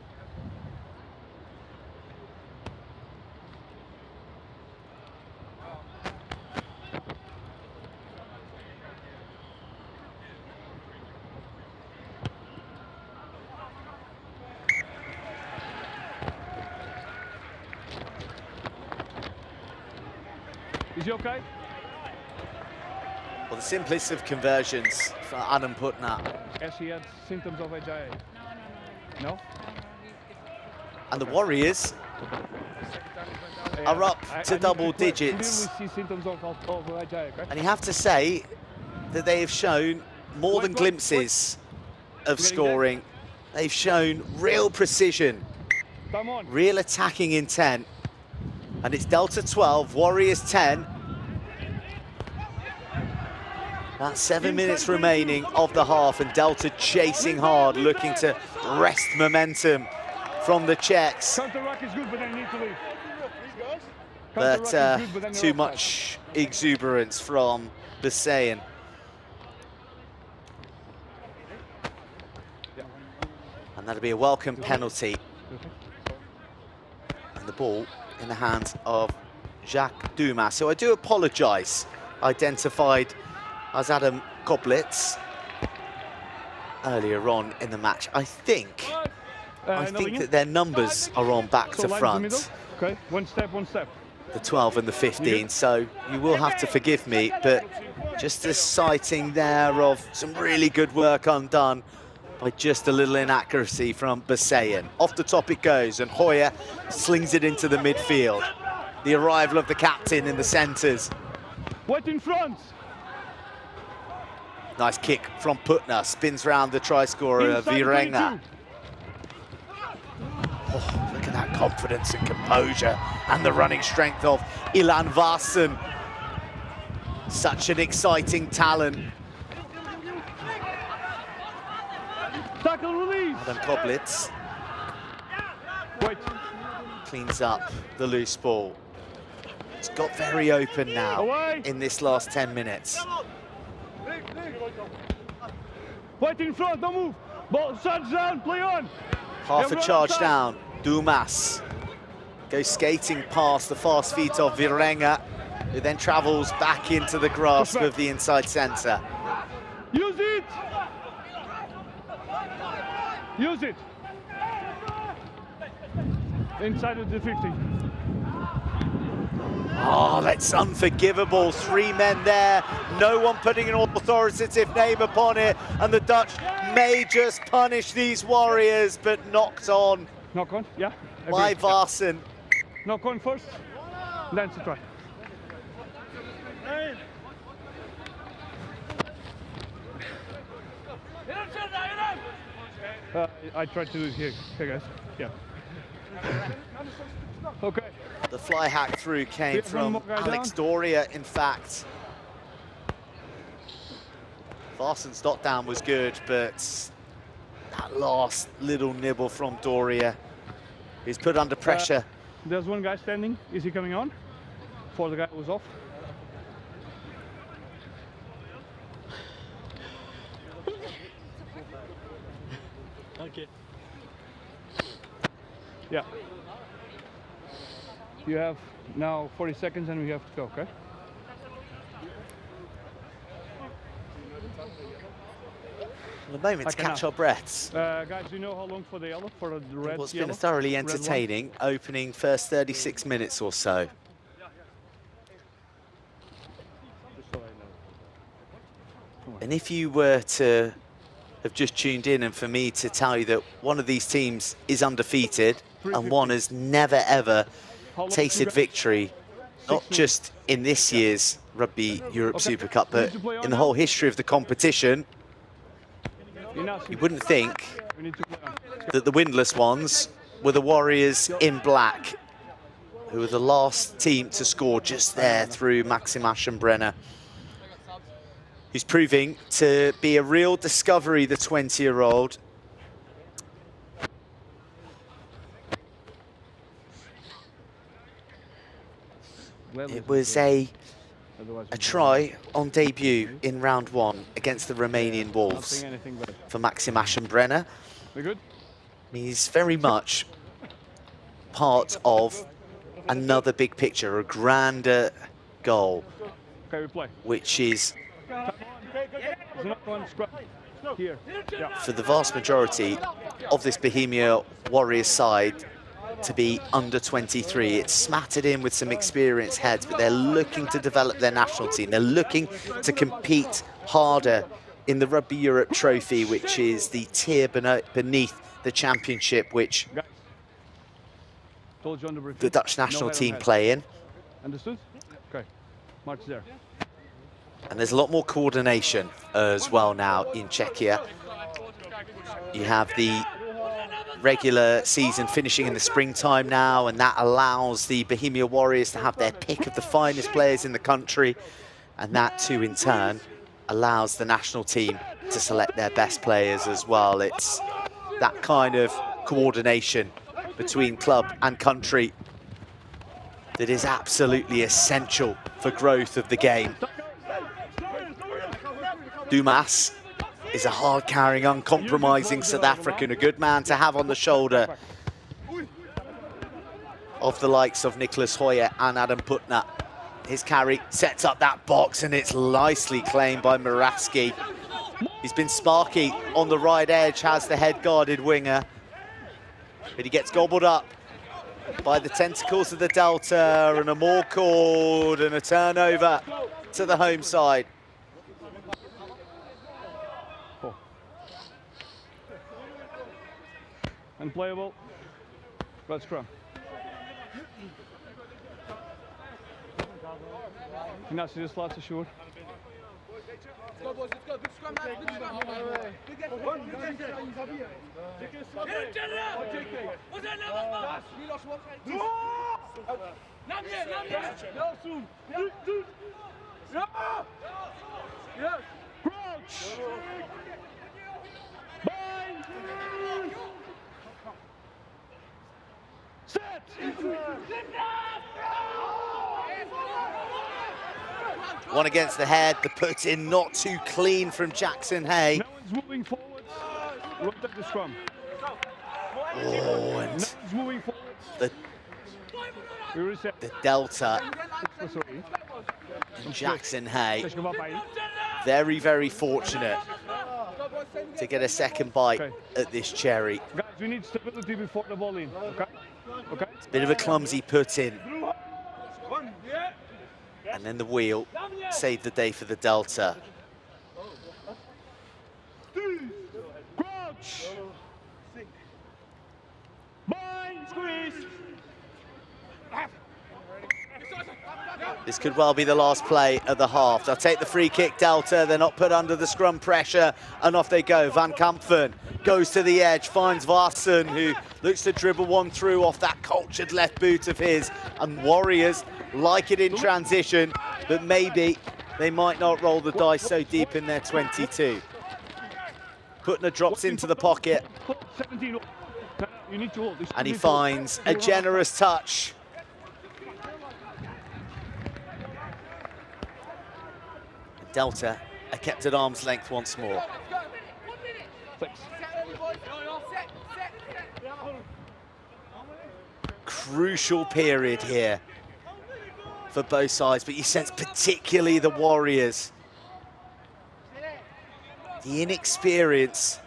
Is he okay? Well, the simplest of conversions for Adam Putnam. As he had symptoms of HIA. No? And the Warriors are up to double digits. Clearly see symptoms of okay? And you have to say that they have shown more than glimpses of scoring. They've shown real precision, Come on. real attacking intent. And it's Delta 12, Warriors 10. About 7 minutes remaining of the half, and Delta chasing hard, looking to wrest momentum from the Czechs. Counter-ruck is good, but they need to leave. But too much exuberance from Basayan. And that'll be a welcome penalty. And the ball in the hands of Jacques Dumas, who I do apologise, identified as Adam Koblitz earlier on in the match. I think that their numbers are on back to front. Okay, one step. The 12 and the 15, so you will have to forgive me, but just a sighting there of some really good work undone by just a little inaccuracy from Basayan. Off the top it goes, and Hoyer slings it into the midfield. The arrival of the captain in the centres. What in front? Nice kick from Putner, spins round the try scorer, Virenga. Oh, look at that confidence and composure and the running strength of Ilan Varsan. Such an exciting talent. Tackle release. Adam Koblitz Wait. cleans up the loose ball. It's got very open now Away. in this last 10 minutes. Wait in front, don't move. Ball, shut down, play on. Half a Everyone charge outside. down. Dumas goes skating past the fast feet of Virenga, who then travels back into the grasp of the inside centre. Use it. Use it. Inside of the 50. Oh, that's unforgivable. 3 men there, no one putting an authoritative name upon it, and the Dutch may just punish these Warriors, but knocked on Knock on, yeah. by Agreed. Varsan. Knock on first, then to try. I tried to do it here. Okay, guys. Yeah. Okay. The fly hack through came Yeah, one from more guy Alex down. Doria, in fact. Varsan's knockdown was good, but that last little nibble from Doria is put under pressure. There's one guy standing. Is he coming on? For the guy who was off. Okay. Yeah. You have now 40 seconds and we have to go, okay? For the moment, to I catch cannot. our breaths. Guys, do you know how long for the yellow? For the red What's yellow? been a thoroughly Red one? entertaining opening first 36 minutes or so. And if you were to have just tuned in and for me to tell you that one of these teams is undefeated and one has never ever How long tasted guys? victory, not minutes. just in this year's Rugby Europe Okay. Super Cup, We need but to play on in the now. whole history of the competition, Enough. you wouldn't think We need to play on. that the windless ones were the Warriors in black, who were the last team to score just there through Maxim Aschenbrenner, who's proving to be a real discovery, the 20-year-old. It was a try on debut in round 1 against the Romanian Wolves Anything better. for Maxim Aschenbrenner. We good? He's very much part of another big picture, a grander goal, Okay, we play. which is, It's not one scrub. Here. Yeah. for the vast majority of this Bohemia Warriors side, to be under 23. It's smattered in with some experienced heads, but they're looking to develop their national team. They're looking to compete harder in the Rugby Europe Trophy, which is the tier beneath the championship, which Guys, told you on the briefing. the Dutch national No head on team head. play in. Understood? Okay. March there. And there's a lot more coordination as well now in Czechia. You have the regular season finishing in the springtime now, and that allows the Bohemia Warriors to have their pick of the finest players in the country, and that too in turn allows the national team to select their best players as well. It's that kind of coordination between club and country that is absolutely essential for growth of the game. Dumas is a hard-carrying, uncompromising South African, a good man to have on the shoulder of the likes of Nicholas Hoyer and Adam Putner. His carry sets up that box, and it's nicely claimed by Muraski. He's been sparky on the right edge, has the head-guarded winger, but he gets gobbled up by the tentacles of the Delta, and a more called, and a turnover to the home side. Unplayable. Red scrum. Ignacio, just laatste short. Let's go, boys, let's go. Good scrum, man. Good One against the head, the put in not too clean from Jackson Hay. No one's moving forward. Rotate the scrum. Oh, and No one's moving forward. We reset. the Delta, Sorry. Jackson Hay, Zeg maar bij. very, very fortunate to get a second bite at this cherry. Guys, we need stability before the ball in. Okay? Okay? Bit of a clumsy put in. And then the wheel saved the day for the Delta. Crouch. Bind, squeeze. This could well be the last play of the half. They'll take the free kick, Delta. They're not put under the scrum pressure, and off they go. Van Kampen goes to the edge, finds Varsen, who looks to dribble one through off that cultured left boot of his. And Warriors like it in transition, but maybe they might not roll the dice so deep in their 22. Putner drops into the pocket, 17. You need to hold. and he finds a generous touch. Delta are kept at arm's length once more. Crucial period here for both sides, but you sense particularly the Warriors. The inexperience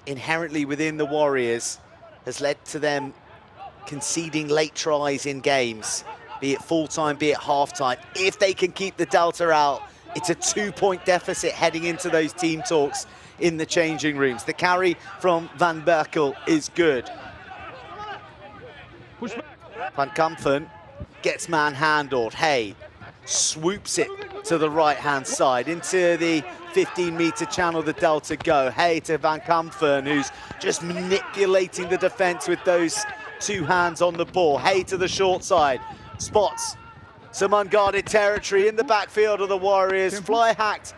inherently within the Warriors has led to them conceding late tries in games, be it full-time, be it half-time. If they can keep the Delta out, it's a 2-point deficit heading into those team talks in the changing rooms. The carry from Van Berkel is good. Van Kampen gets manhandled. Hay swoops it to the right-hand side into the 15-meter channel the Delta go. Hay to Van Kampen, who's just manipulating the defense with those two hands on the ball. Hay to the short side, spots some unguarded territory in the backfield of the Warriors. Fly hacked,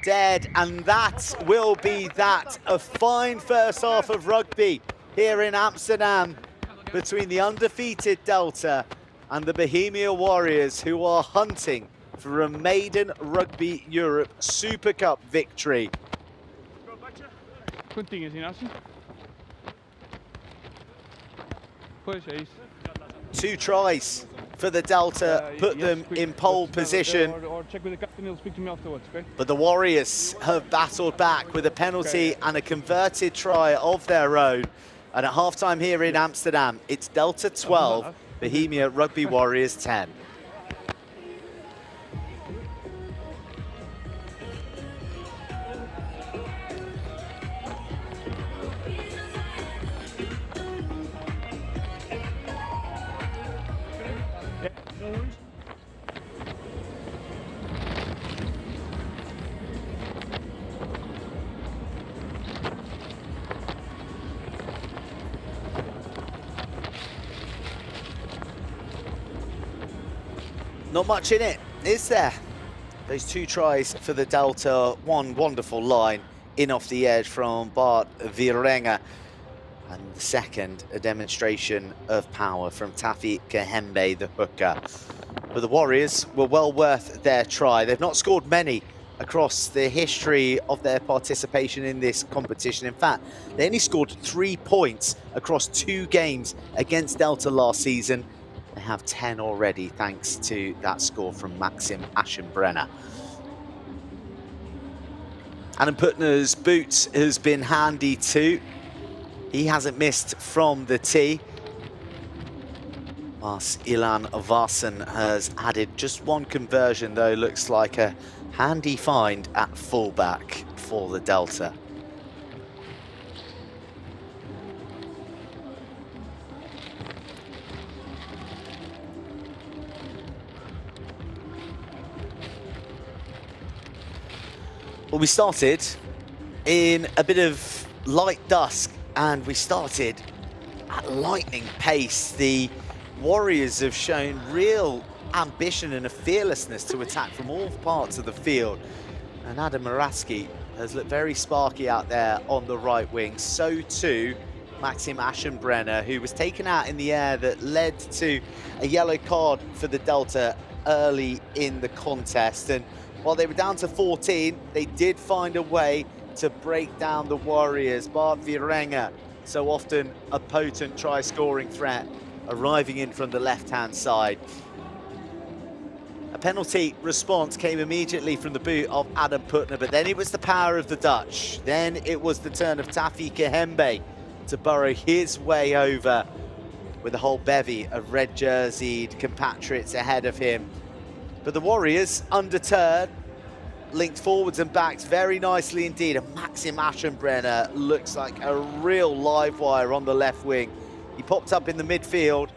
dead, and that will be that. A fine first half of rugby here in Amsterdam between the undefeated Delta and the Bohemia Warriors, who are hunting for a maiden Rugby Europe Super Cup victory. Goed ding is Ignacio. Push, Ace. 2 tries for the Delta, put them in pole position. Or check with the captain, he'll speak to me afterwards, okay? But the Warriors have battled back with a penalty and a converted try of their own. And at halftime here in Amsterdam, it's Delta 12, Bohemia Rugby Warriors 10. not much in it, is there? Those 2 tries for the Delta, one wonderful line in off the edge from Bart Virenga, and the second, a demonstration of power from Tafi Kahembe, the hooker. But the Warriors were well worth their try. They've not scored many across the history of their participation in this competition. In fact, they only scored 3 points across 2 games against Delta last season. They have 10 already, thanks to that score from Maxim Aschenbrenner. Adam Putner's boot has been handy too. He hasn't missed from the tee. Whilst Ilan Varsan has added just 1 conversion, though, looks like a handy find at fullback for the Delta. Well, we started in a bit of light dusk, and we started at lightning pace. The Warriors have shown real ambition and a fearlessness to attack from all parts of the field. And Adam Maraski has looked very sparky out there on the right wing. So too Maxim Aschenbrenner, who was taken out in the air that led to a yellow card for the Delta early in the contest. And while they were down to 14, they did find a way to break down the Warriors. Bart Virenga, so often a potent try-scoring threat, arriving in from the left-hand side. A penalty response came immediately from the boot of Adam Putner, but then it was the power of the Dutch. Then it was the turn of Tafi Kahembe to burrow his way over with a whole bevy of red-jerseyed compatriots ahead of him. But the Warriors, undeterred, linked forwards and backs very nicely indeed. And Maxim Aschenbrenner looks like a real live wire on the left wing. He popped up in the midfield.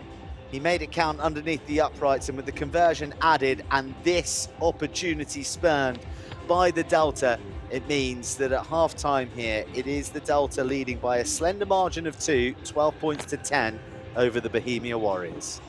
He made it count underneath the uprights, and with the conversion added and this opportunity spurned by the Delta, it means that at half-time here, it is the Delta leading by a slender margin of 2, 12 points to 10 over the Bohemia Warriors.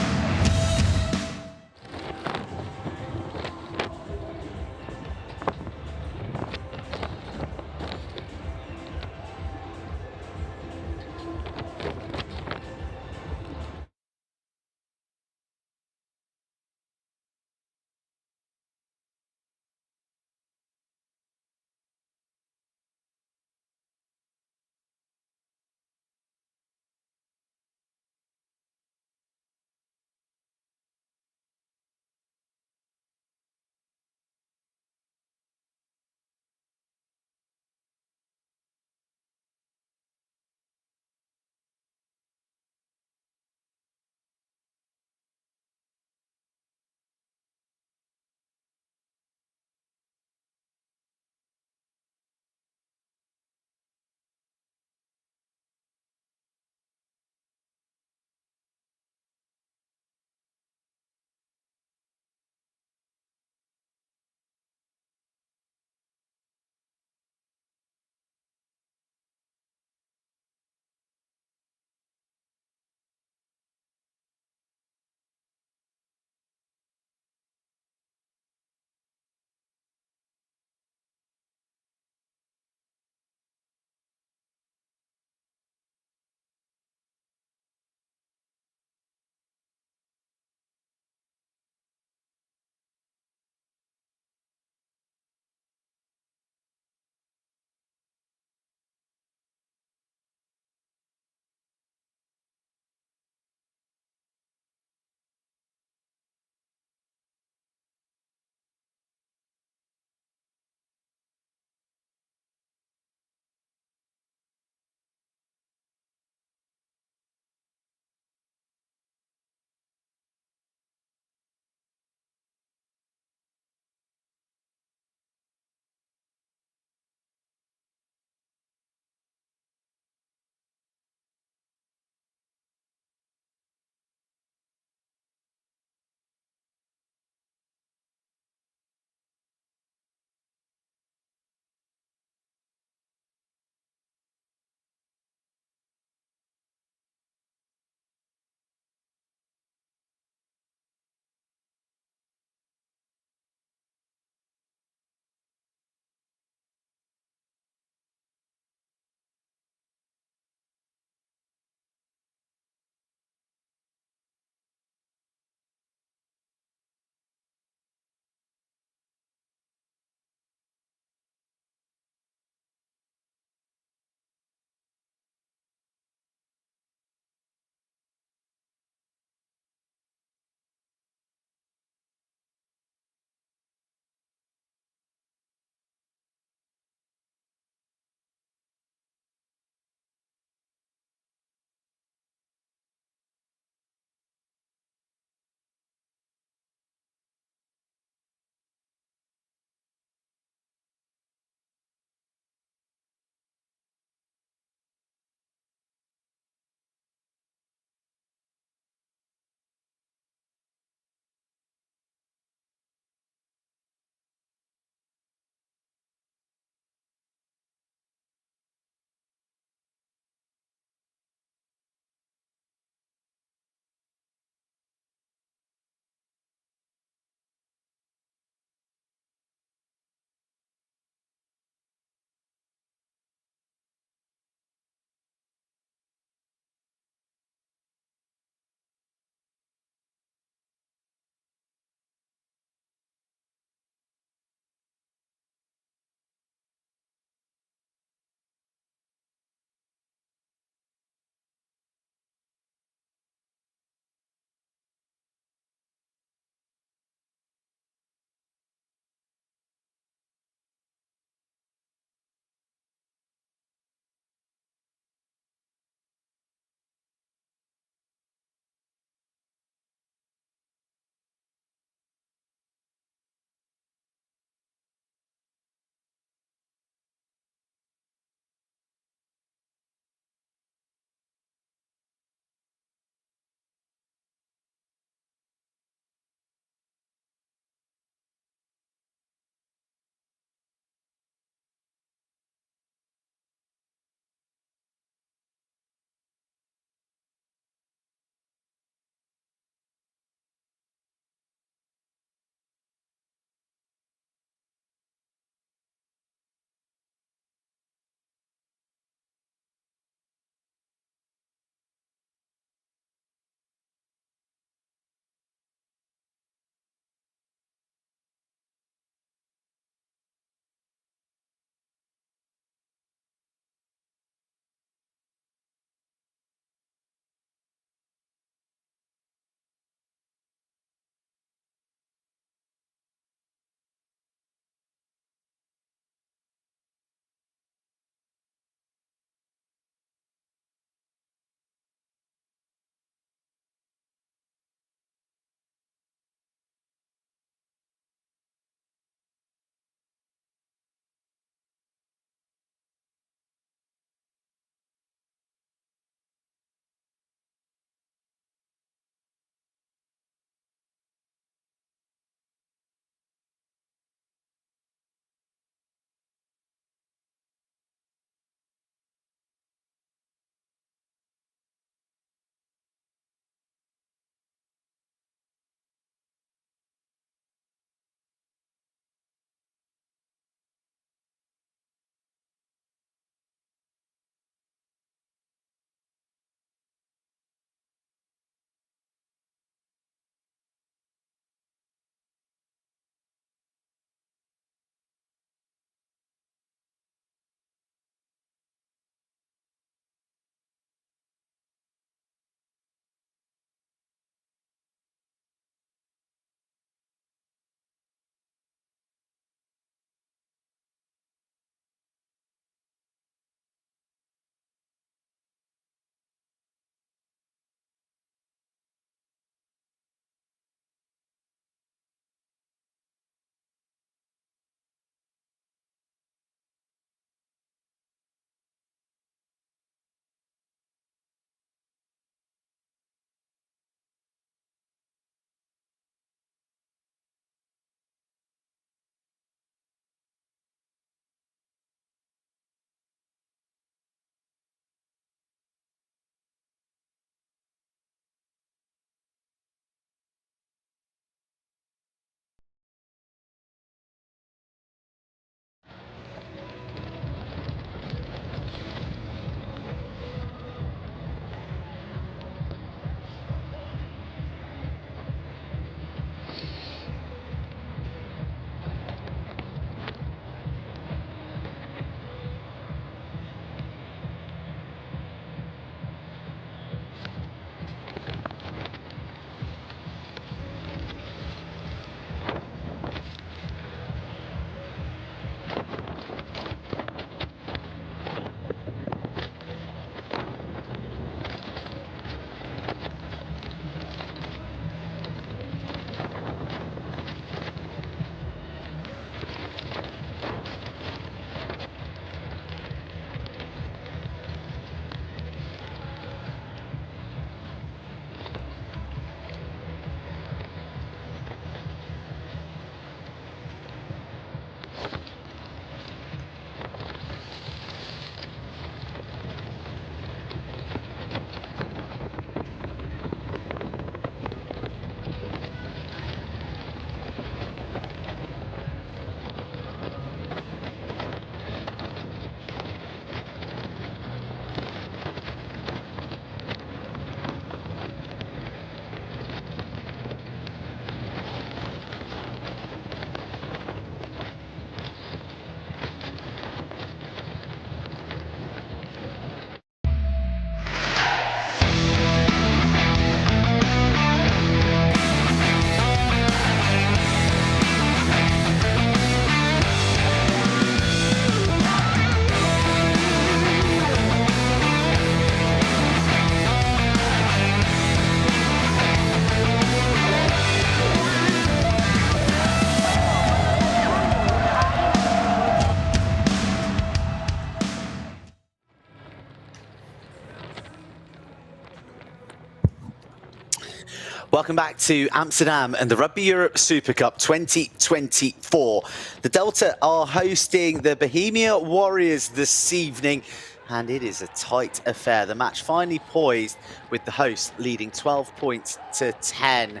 Welcome back to Amsterdam and the Rugby Europe Super Cup 2024. The Delta are hosting the BOHEMIA Warriors this evening, and it is a tight affair. The match finally poised with the host leading 12 points to 10.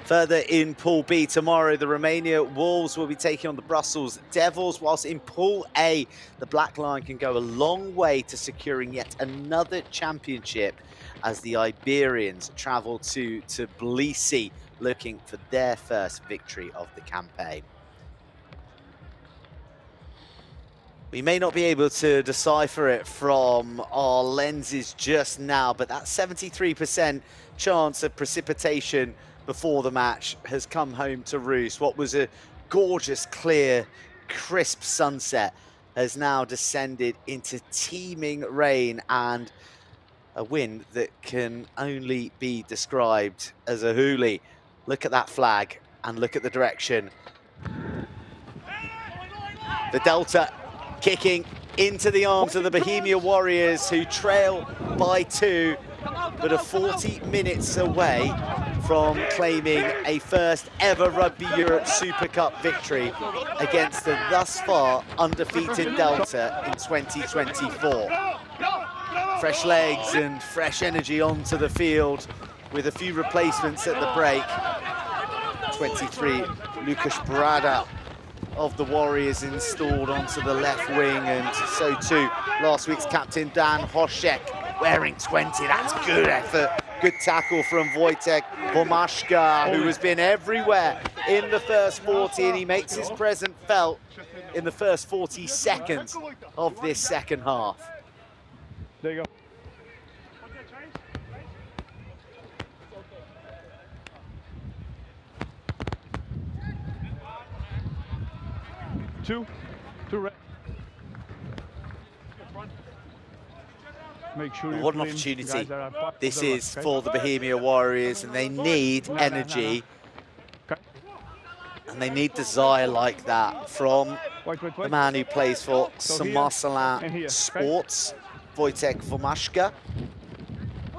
Further in Pool B tomorrow, the Romania Wolves will be taking on the Brussels Devils, whilst in Pool A, the Black Lion can go a long way to securing yet another championship as the Iberians travel to Tbilisi, looking for their first victory of the campaign. We may not be able to decipher it from our lenses just now, but that 73% chance of precipitation before the match has come home to roost. What was a gorgeous, clear, crisp sunset has now descended into teeming rain and a wind that can only be described as a hoolie. Look at that flag and look at the direction. The Delta kicking into the arms of the BOHEMIA Warriors, who trail by 2, but are 40 minutes away from claiming a first ever Rugby Europe Super Cup victory against the thus far undefeated Delta in 2024. Fresh legs and fresh energy onto the field with a few replacements at the break. 23, Lucas Brada of the Warriors installed onto the left wing, and so too last week's captain Dan Hošek wearing 20. That's good effort. Good tackle from Wojtek Bomaszka, who has been everywhere in the first 40, and he makes his presence felt in the first 40 seconds of this second half. There you go. Two red. Make sure what an opportunity this is for the BOHEMIA Warriors, and they need energy and they need desire like that from the man who plays for Saint-Marcellin Sports, Wojtek Bomaszka,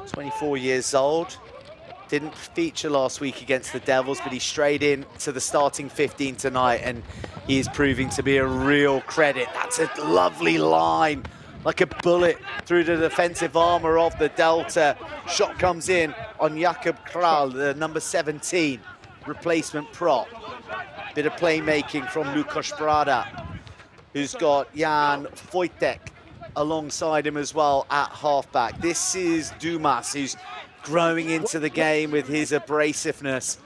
24 years old. Didn't feature last week against the Devils, but he strayed in to the starting 15 tonight, and he is proving to be a real credit. That's a lovely line, like a bullet through the defensive armour of the Delta. Shot comes in on Jakub Kral, the number 17 replacement prop. Bit of playmaking from Lukas Brada, who's got Jan Wojtek alongside him as well at halfback. This is Dumas, who's growing into the game with his abrasiveness.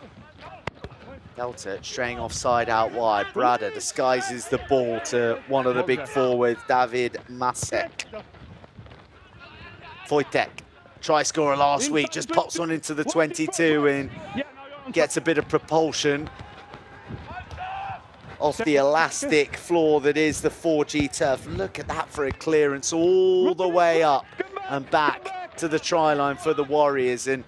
Delta straying offside out wide. Brada disguises the ball to one of the big forwards, David Masek. Wojtek, try scorer last week, just pops one into the 22 and gets a bit of propulsion off the elastic floor that is the 4G turf. Look at that for a clearance all the way up and back to the try line for the Warriors, and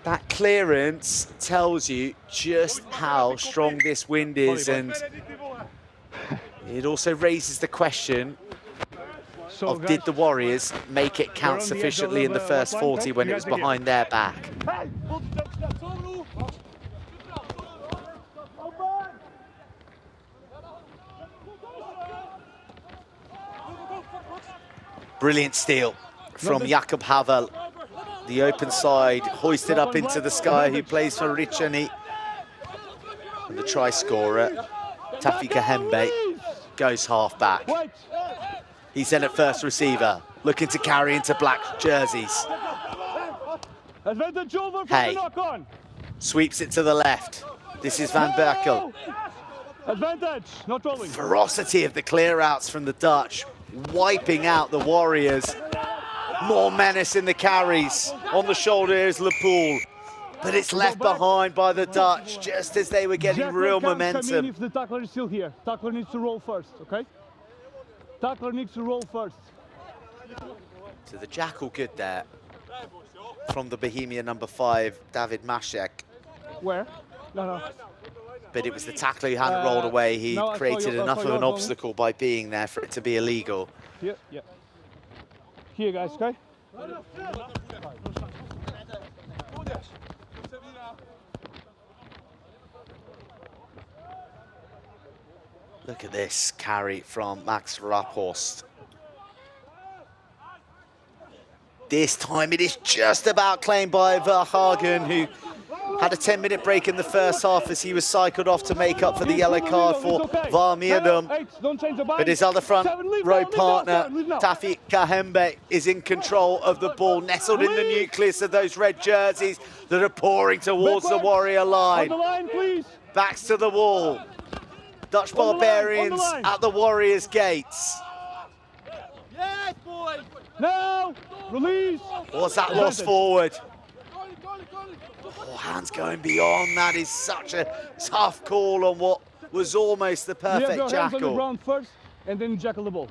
that clearance tells you just how strong this wind is, and it also raises the question of did the Warriors make it count sufficiently in the first 40 when it was behind their back. Brilliant steal from Jakub Havel. The open side hoisted up into the sky, who plays for Richani. And the try scorer, Tafi Kahembe, goes half back. He's then at first receiver, looking to carry into black jerseys. Hey, sweeps it to the left. This is Van Berkel. Ferocity of the clear-outs from the Dutch, wiping out the Warriors. More menace in the carries. On the shoulder is Lepool, but it's left behind by the Dutch just as they were getting real momentum. If the tackler is still here, tackler needs to roll first, okay? Tackler needs to roll first. So the jackal good there from the BOHEMIA number 5, David Masek. Where? No. But it was the tackler who hadn't rolled away. He created enough of an obstacle by being there for it to be illegal. Yeah. Here, guys, okay? Look at this carry from Max Raphorst. This time it is just about claimed by Verhagen, who had a 10-minute break in the first half as he was cycled off to make up for the yellow card for Varmiedum. But his other front row partner, Tafi Kahembe, is in control of the ball, nestled in the nucleus of those red jerseys that are pouring towards the Warrior line. Backs to the wall. Dutch Barbarians at the Warriors' gates. Yes, boy! Now! Release! What's that loss forward? Oh, hands going beyond. That is such a tough call on what was almost the perfect you have your hands on the jackal. ground first, and then jackal the ball.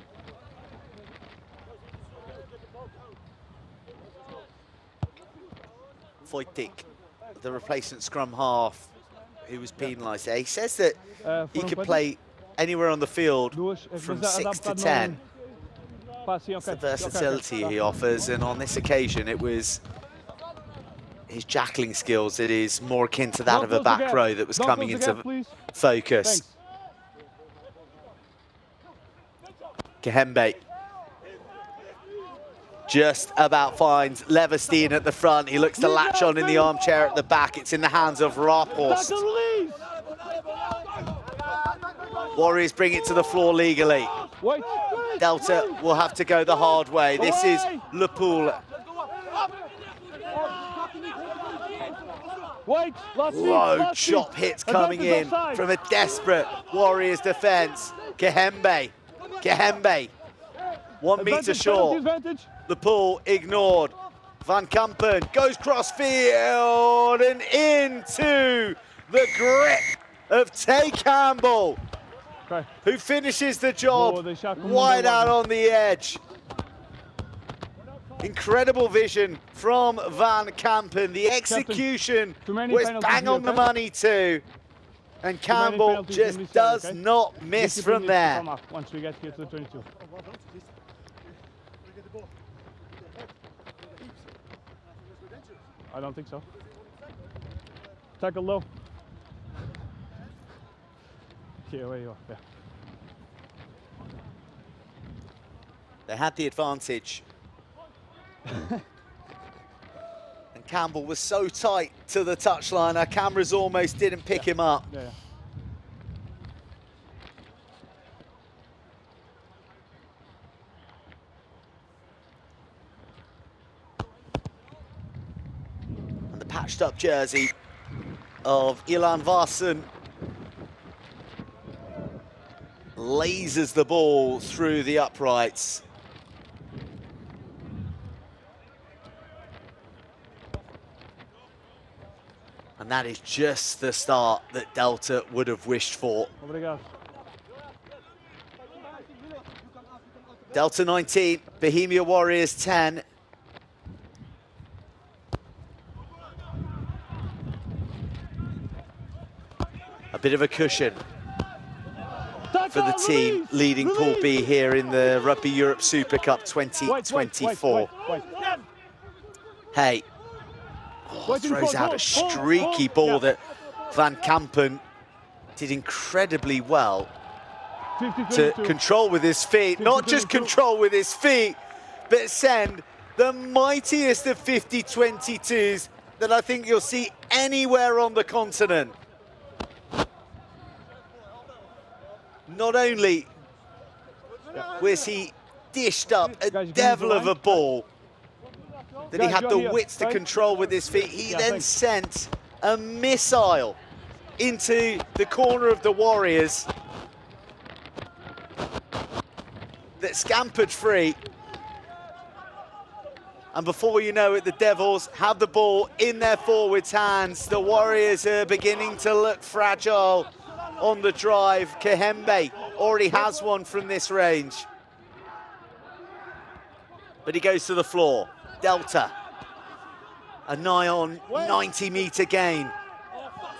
Voitik, the replacement scrum half, who was penalised there. He says that he could play anywhere on the field from 6 to 10. It's the versatility he offers, and on this occasion it was his jackling skills that is more akin to that of a back row that was coming into focus. Kahembe just about finds Leverstein at the front. He looks to latch on in the armchair at the back. It's in the hands of Raphorst. Warriors bring it to the floor legally. Delta will have to go the hard way. This is Le Poule. Low chop hits coming in from a desperate Warriors defence. Kahembe. 1 metre short. Le Poule ignored. Van Kampen goes cross-field and into the grip of Tay Campbell, who finishes the job wide out on the edge. Incredible vision from Van Kampen. The execution was bang on the money too. And Campbell just does not miss from there. Once we get here to the 22. I don't think so. Tackle low. Here, where you are. Yeah. They had the advantage. And Campbell was so tight to the touchline, our cameras almost didn't pick him up. Yeah. And the patched up jersey of Ilan Varson lasers the ball through the uprights. And that is just the start that Delta would have wished for. Delta 19, Bohemia Warriors 10. A bit of a cushion for the team leading Pool B here in the Rugby Europe Super Cup 2024. Hey. Oh, throws out a streaky ball that Van Kampen did incredibly well to control with his feet. Not just control with his feet, but send the mightiest of 50-22s that I think you'll see anywhere on the continent. Not only was he dished up a devil of a ball that he had the wits to control with his feet, he then sent a missile into the corner of the Warriors that scampered free. And before you know it, the Devils have the ball in their forwards' hands. The Warriors are beginning to look fragile on the drive. Kahembe already has one from this range. But he goes to the floor. Delta, a nigh on 90-metre gain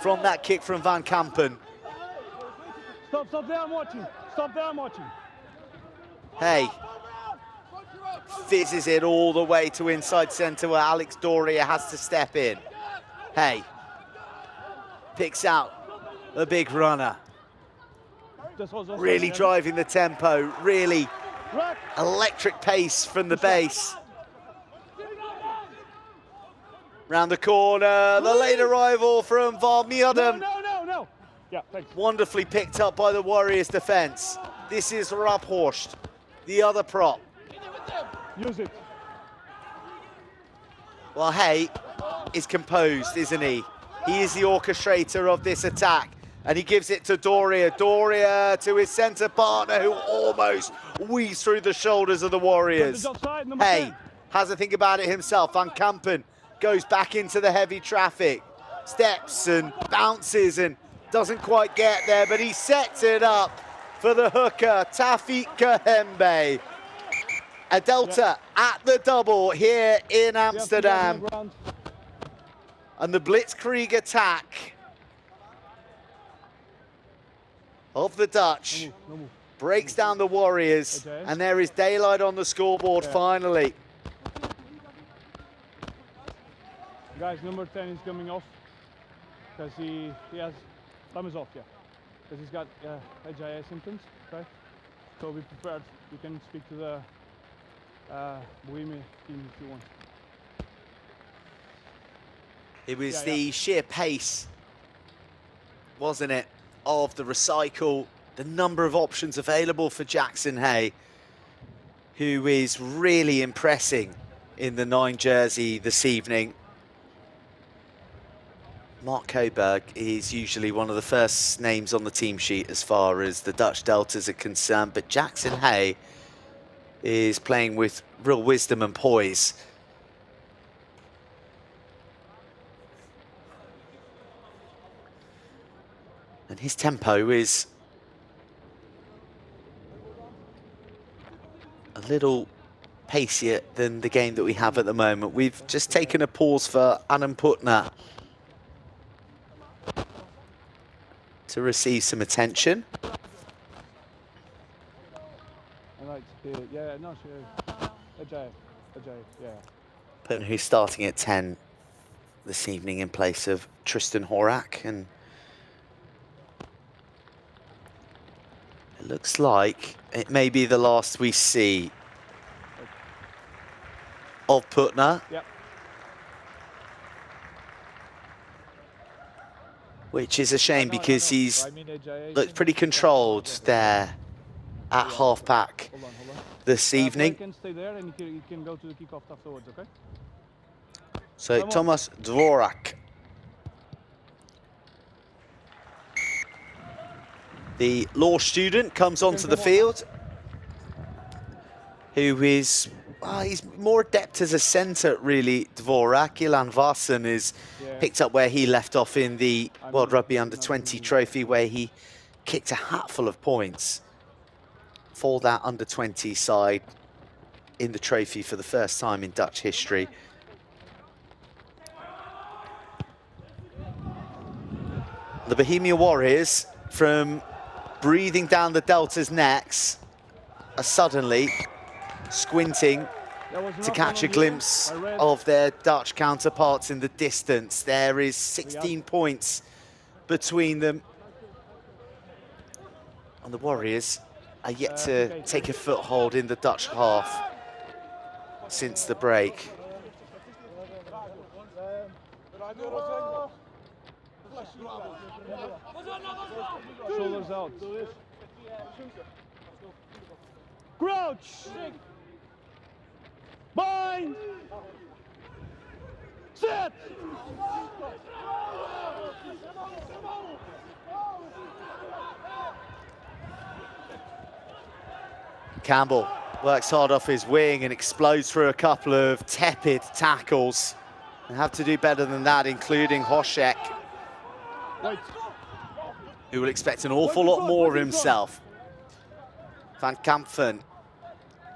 from that kick from Van Kampen. Stop there, I'm watching. Stop there, I'm watching. Hey, fizzes it all the way to inside centre where Alex Doria has to step in. Hey, picks out a big runner. really driving the tempo, really electric pace from the base. Round the corner, the late arrival from Van Meerdem. No. Yeah, thanks. Wonderfully picked up by the Warriors defense. This is Raphorst, the other prop. Use it. Well, Hay is composed, isn't he? He is the orchestrator of this attack, and he gives it to Doria. Doria to his centre partner, who almost weaves through the shoulders of the Warriors. Hay has a think about it himself. Van Kampen goes back into the heavy traffic, steps and bounces and doesn't quite get there, but he sets it up for the hooker, Tafi Kahembe. A delta at the double here in Amsterdam. And the blitzkrieg attack of the Dutch breaks down the Warriors, and there is daylight on the scoreboard finally. Guys, number 10 is coming off because he has thumb is off, yeah, because he's got HIA symptoms. Okay, so be prepared. You can speak to the BOHEMIA team if you want. It was the sheer pace, wasn't it, of the recycle, the number of options available for Jackson Hay, who is really impressing in the 9 jersey this evening. Mark Coburg is usually one of the first names on the team sheet as far as the Dutch Deltas are concerned, but Jackson Hay is playing with real wisdom and poise. And his tempo is a little pacier than the game that we have at the moment. We've just taken a pause for Adam Putner to receive some attention. Putner, who's starting at 10 this evening in place of Tristan Horak, and it looks like it may be the last we see of Putner. Yep. Which is a shame because he's looked pretty controlled there at half-pack this evening. You can stay there and you can go to the kickoff afterwards, okay? So Thomas Dvorak, the law student, comes onto the field, who is, he's more adept as a centre, really, Dvorak. Ilan Varsen is picked up where he left off in the World Rugby Under-20 trophy, where he kicked a hatful of points for that Under-20 side in the trophy for the first time in Dutch history. The Bohemia Warriors, from breathing down the Delta's necks, are suddenly squinting to catch a glimpse of their Dutch counterparts in the distance. There is 16 points between them. And the Warriors are yet to take a foothold in the Dutch half since the break. Shoulders out. Crouch! Bind! Sit! Campbell works hard off his wing and explodes through a couple of tepid tackles. They have to do better than that, including Hoshek, who will expect an awful lot more of himself. Van Kampen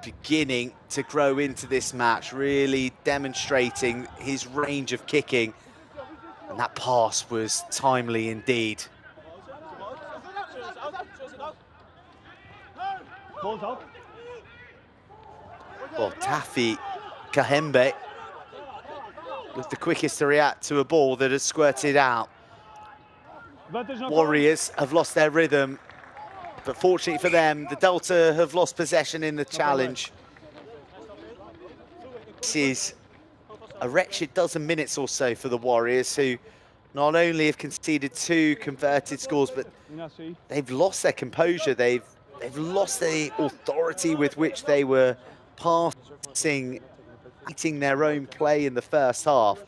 beginning to grow into this match, really demonstrating his range of kicking. And that pass was timely indeed. Well, Tafi Kahembe was the quickest to react to a ball that has squirted out. Warriors have lost their rhythm But fortunately for them, the Delta have lost possession in the challenge. This is a wretched dozen minutes or so for the Warriors, who not only have conceded 2 converted scores, but they've lost their composure. They've lost the authority with which they were passing, eating their own play in the first half.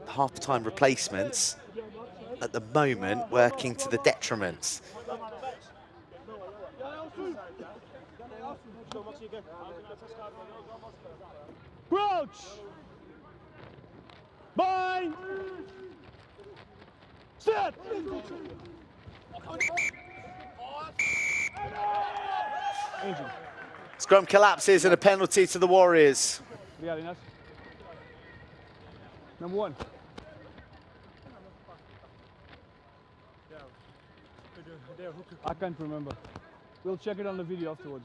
Half-time replacements at the moment working to the detriment. Crouch! Bind! Set! Scrum collapses and a penalty to the Warriors. Number 1. I can't remember. We'll check it on the video afterwards.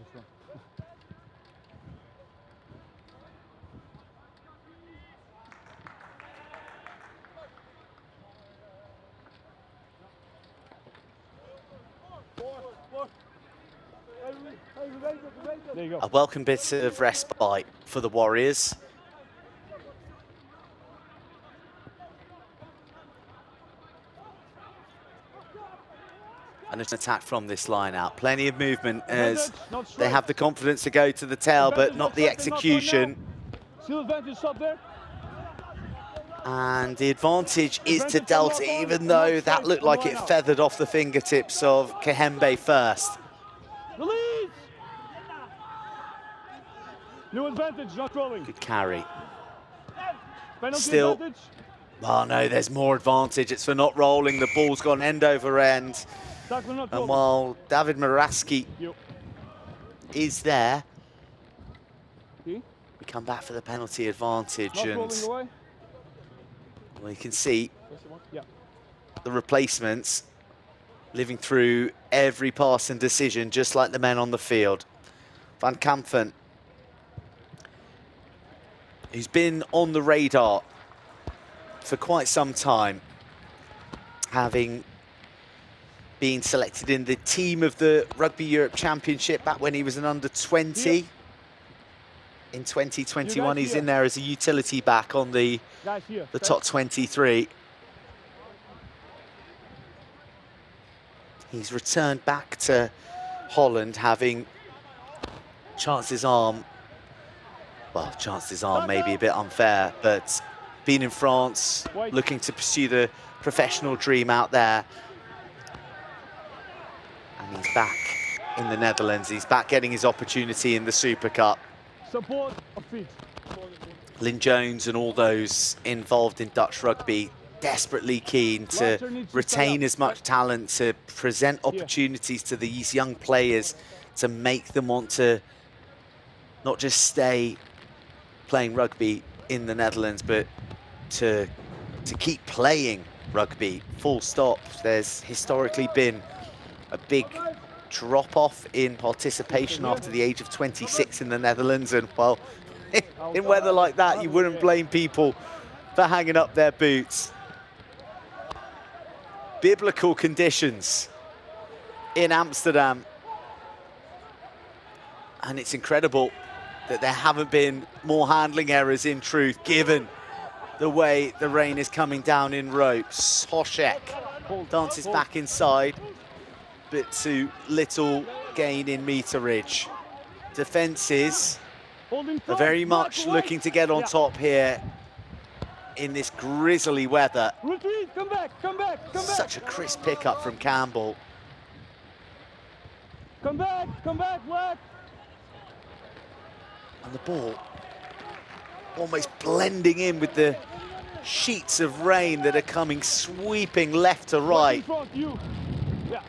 There you go. A welcome bit of respite for the Warriors. And it's an attack from this line out. Plenty of movement as they have the confidence to go to the tail, but not the execution. Still advantage, stop there. And the advantage is to Delta, even though that looked like it feathered off the fingertips of Kahembe first. Release! New advantage, not rolling. Good carry. Penalty Still. advantage. Oh no, there's more advantage. It's for not rolling. The ball's gone end over end. Tackle not And rolling. while David Maraski is there, See? we come back for the penalty advantage. Not And rolling away. well, you can see Yeah. the replacements living through every pass and decision, just like the men on the field. Van Kampen, who's been on the radar for quite some time, having been selected in the team of the Rugby Europe Championship back when he was an under-20. In 2021, he's in there as a utility back on the top 23. He's returned back to Holland, having chanced his arm. Well, chanced his arm may be a bit unfair, but been in France, looking to pursue the professional dream out there. And he's back in the Netherlands. He's back getting his opportunity in the Super Cup. Support of feet. Lynn Jones and all those involved in Dutch rugby desperately keen to retain as much talent, to present opportunities to these young players, to make them want to not just stay playing rugby in the Netherlands, but to keep playing rugby, full stop. There's historically been a big drop-off in participation after the age of 26 in the Netherlands, and well, in weather like that, you wouldn't blame people for hanging up their boots. Biblical conditions in Amsterdam, and it's incredible that there haven't been more handling errors in truth, given the way the rain is coming down in ropes. Hoshek dances back inside, but to little gain in meterage. Defences are very much looking to get on top here in this grisly weather. Retreat, come back, come back, come back. Such a crisp pickup from Campbell. Come back, Black. And the ball almost blending in with the sheets of rain that are coming sweeping left to right. In front, you. Yeah.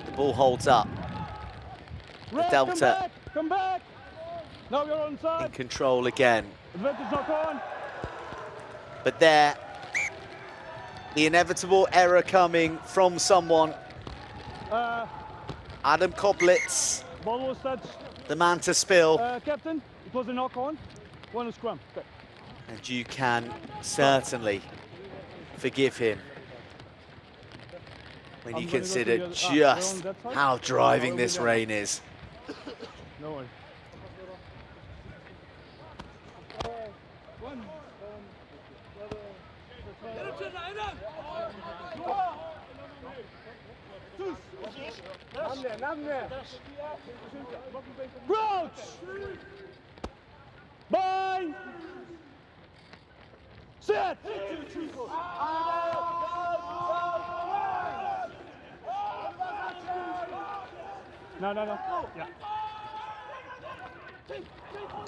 The ball holds up. The Delta Come back. Now you're on in side. control again. Advantage not on. But there, the inevitable error coming from someone. Adam Koblitz, Ball was touched. the man to spill. Captain, it was a knock on. One scrum. Okay. And you can certainly forgive him when I'm you gonna go to consider the other- just on that side? how driving I'll this be there. rain is. No worries. Crouch! Bye! Sit! No. Yeah.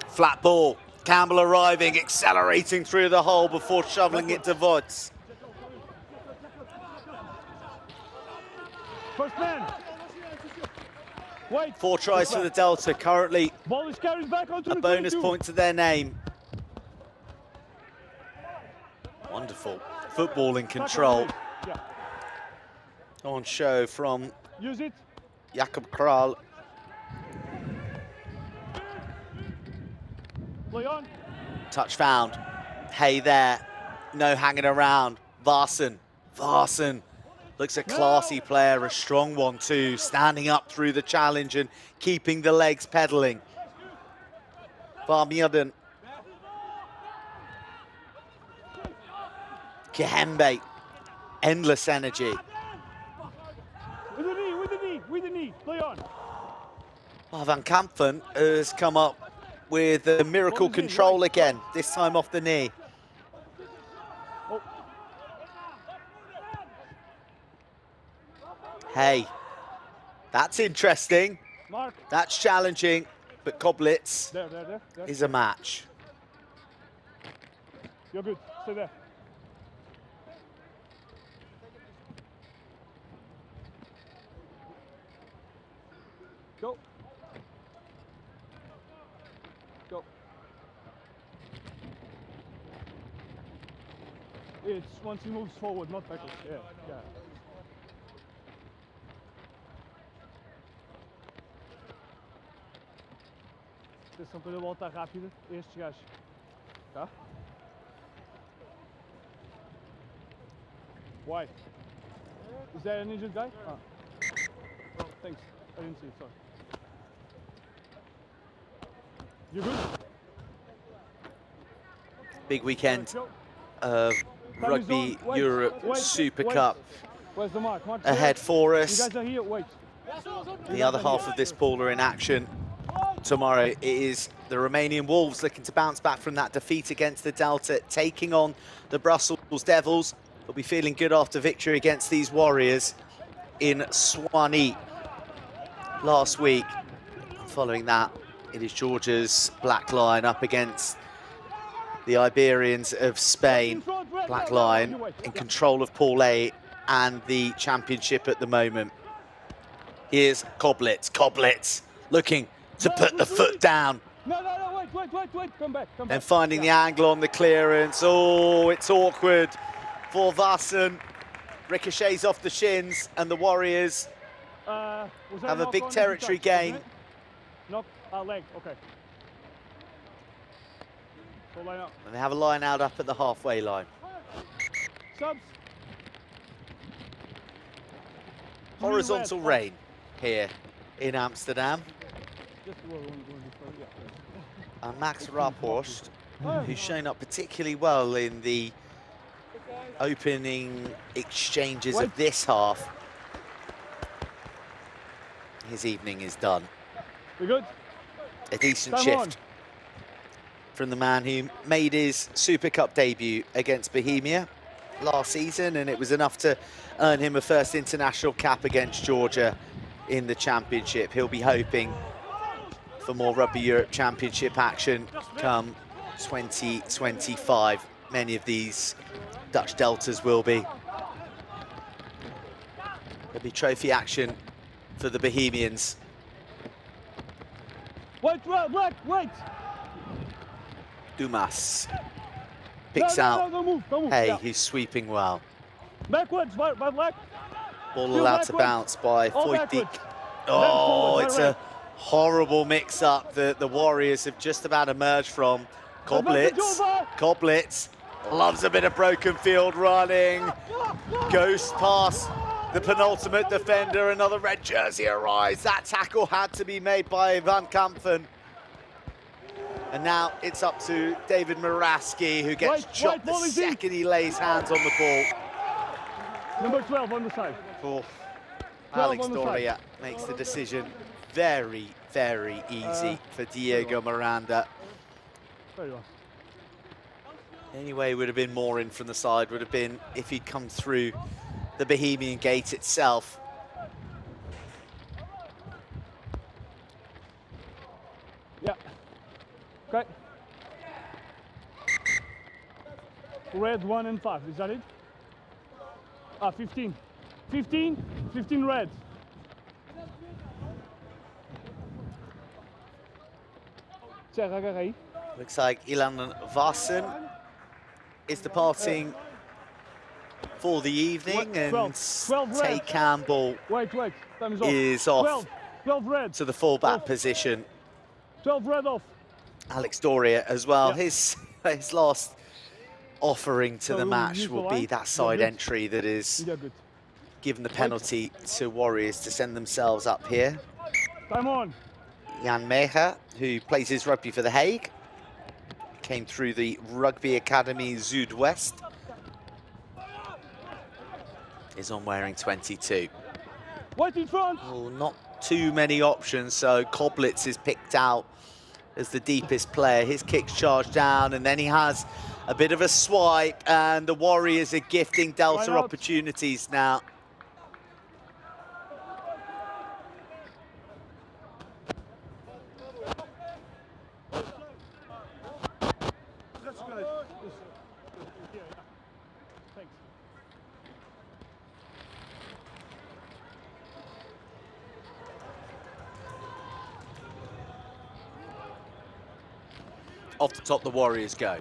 Flat ball. Campbell arriving, accelerating through the hole before shoveling it to Vods. First man. Wait. 4 tries for the Delta, currently Ball is carried back onto a the bonus 22. point to their name. Wonderful footballing control Yeah. on show from Use it. Jakob Kral. Play on. Touch found. Hey there. No hanging around. Varson looks a classy player, a strong one too, standing up through the challenge and keeping the legs pedaling. Varmjörden. Kihembe. Endless energy. With the knee. Play on. Well, Van Kampen has come up with a miracle control again, this time off the knee. Oh. Hey, that's interesting. Mark. That's challenging, but Koblitz There. is a match. You're good. Stay there. Go. It's once he moves forward, not backwards. Yeah. Atenção para a volta rápida a estes gajos. Tá? Why? Is there an injured guy? Ah. Oh, thanks. I didn't see it, sorry. You good? Big weekend Go. of Rugby Europe Super Cup Where's the mark? Mark ahead for You us. guys are here, wait. The other half of this pool are in action tomorrow. It is the Romanian Wolves looking to bounce back from that defeat against the Delta, taking on the Brussels Devils. They'll be feeling good after victory against these Warriors in Swanee last week. Following that, it is Georgia's Black Lion up against the Iberians of Spain. Black Lion in control of Pool A and the championship at the moment. Here's Koblitz looking to put the foot down. No, wait. Come back. And finding the angle on the clearance. Oh, it's awkward for Vassen. Ricochets off the shins, and the Warriors have a big territory gain. Knock, leg, okay. So line up. And they have a line out up at the halfway line. Subs. Horizontal rain here in Amsterdam. Just one before, yeah. And Max Raphorst, who's shown up particularly well in the opening exchanges of this half. His evening is done. We good? A decent Time shift on. from the man who made his Super Cup debut against Bohemia last season, and it was enough to earn him a first international cap against Georgia in the championship. He'll be hoping for more Rugby Europe Championship action come 2025. Many of these Dutch Deltas will be. There'll be trophy action for the Bohemians. Wait. Dumas picks out. Don't move. Hey, Yeah. he's sweeping well. Backwards, by black. Ball Still allowed to backwards. bounce by All Foytik. backwards. Oh, forward, it's right. a horrible mix-up that the Warriors have just about emerged from. Koblitz loves a bit of broken field running. Goes past the penultimate defender, another red jersey arrives. That tackle had to be made by Van Kampen. And now it's up to David Muraski, who gets chopped the second he lays hands on the ball. Number 12 on the side. Alex Doria makes the decision very, very easy for Diego Miranda. Very well. Anyway, would have been more in from the side, would have been if he'd come through the Bohemian gate itself. Yeah. Okay. Red 1 and 5, is that it? 15. 15 red. Looks like Ilan Vassen is departing for the evening, and 12 Tay red. Campbell Wait, time is off 12 red. to the fullback position. 12 red off. Alex Doria as well. Yeah. His last offering to So the we'll match use the will be line. that side Yeah, good. entry that is Yeah, good. given the penalty to Warriors to send themselves up here. Time on. Jan Meher, who plays his rugby for The Hague, came through the Rugby Academy Zuidwest, is on wearing 22. White in front. Well, not too many options, so Koblitz is picked out as the deepest player. His kick's charged down, and then he has a bit of a swipe, and the Warriors are gifting Delta Line out. opportunities now. Thanks. Off the top, the Warriors go.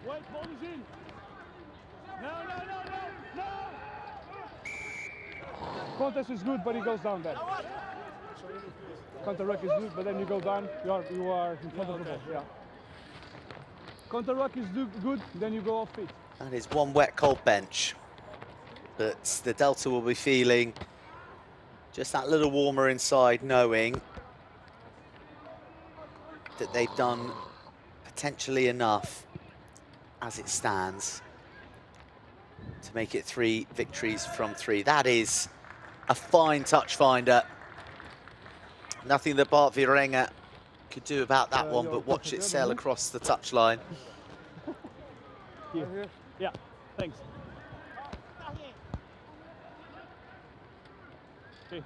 White ball is in. No. Contest is good, but he goes down there. Counter ruck is good, but then you go down. You are in front of the ball. Yeah. Counter ruck is good, then you go off feet. That is one wet, cold bench. But the Delta will be feeling just that little warmer inside, knowing that they've done potentially enough as it stands to make it 3 victories from 3. That is a fine touch finder. Nothing that Bart Virenga could do about that one, but watch it sail across the touchline. Here. Yeah, thanks. Okay.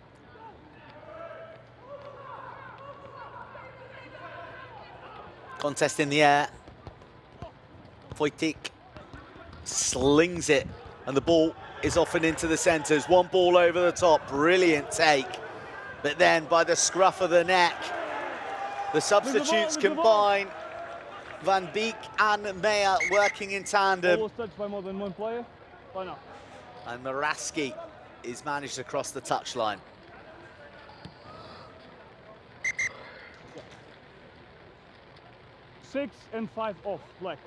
Contest in the air. Wojtik slings it, and the ball is off and into the centres. One ball over the top, brilliant take. But then by the scruff of the neck, the substitutes combine. Van Beek and Meyer working in tandem. Ball was touched by more than one player. Why not? And Muraski is managed across the touchline. Yeah. 6 and 5 off, black.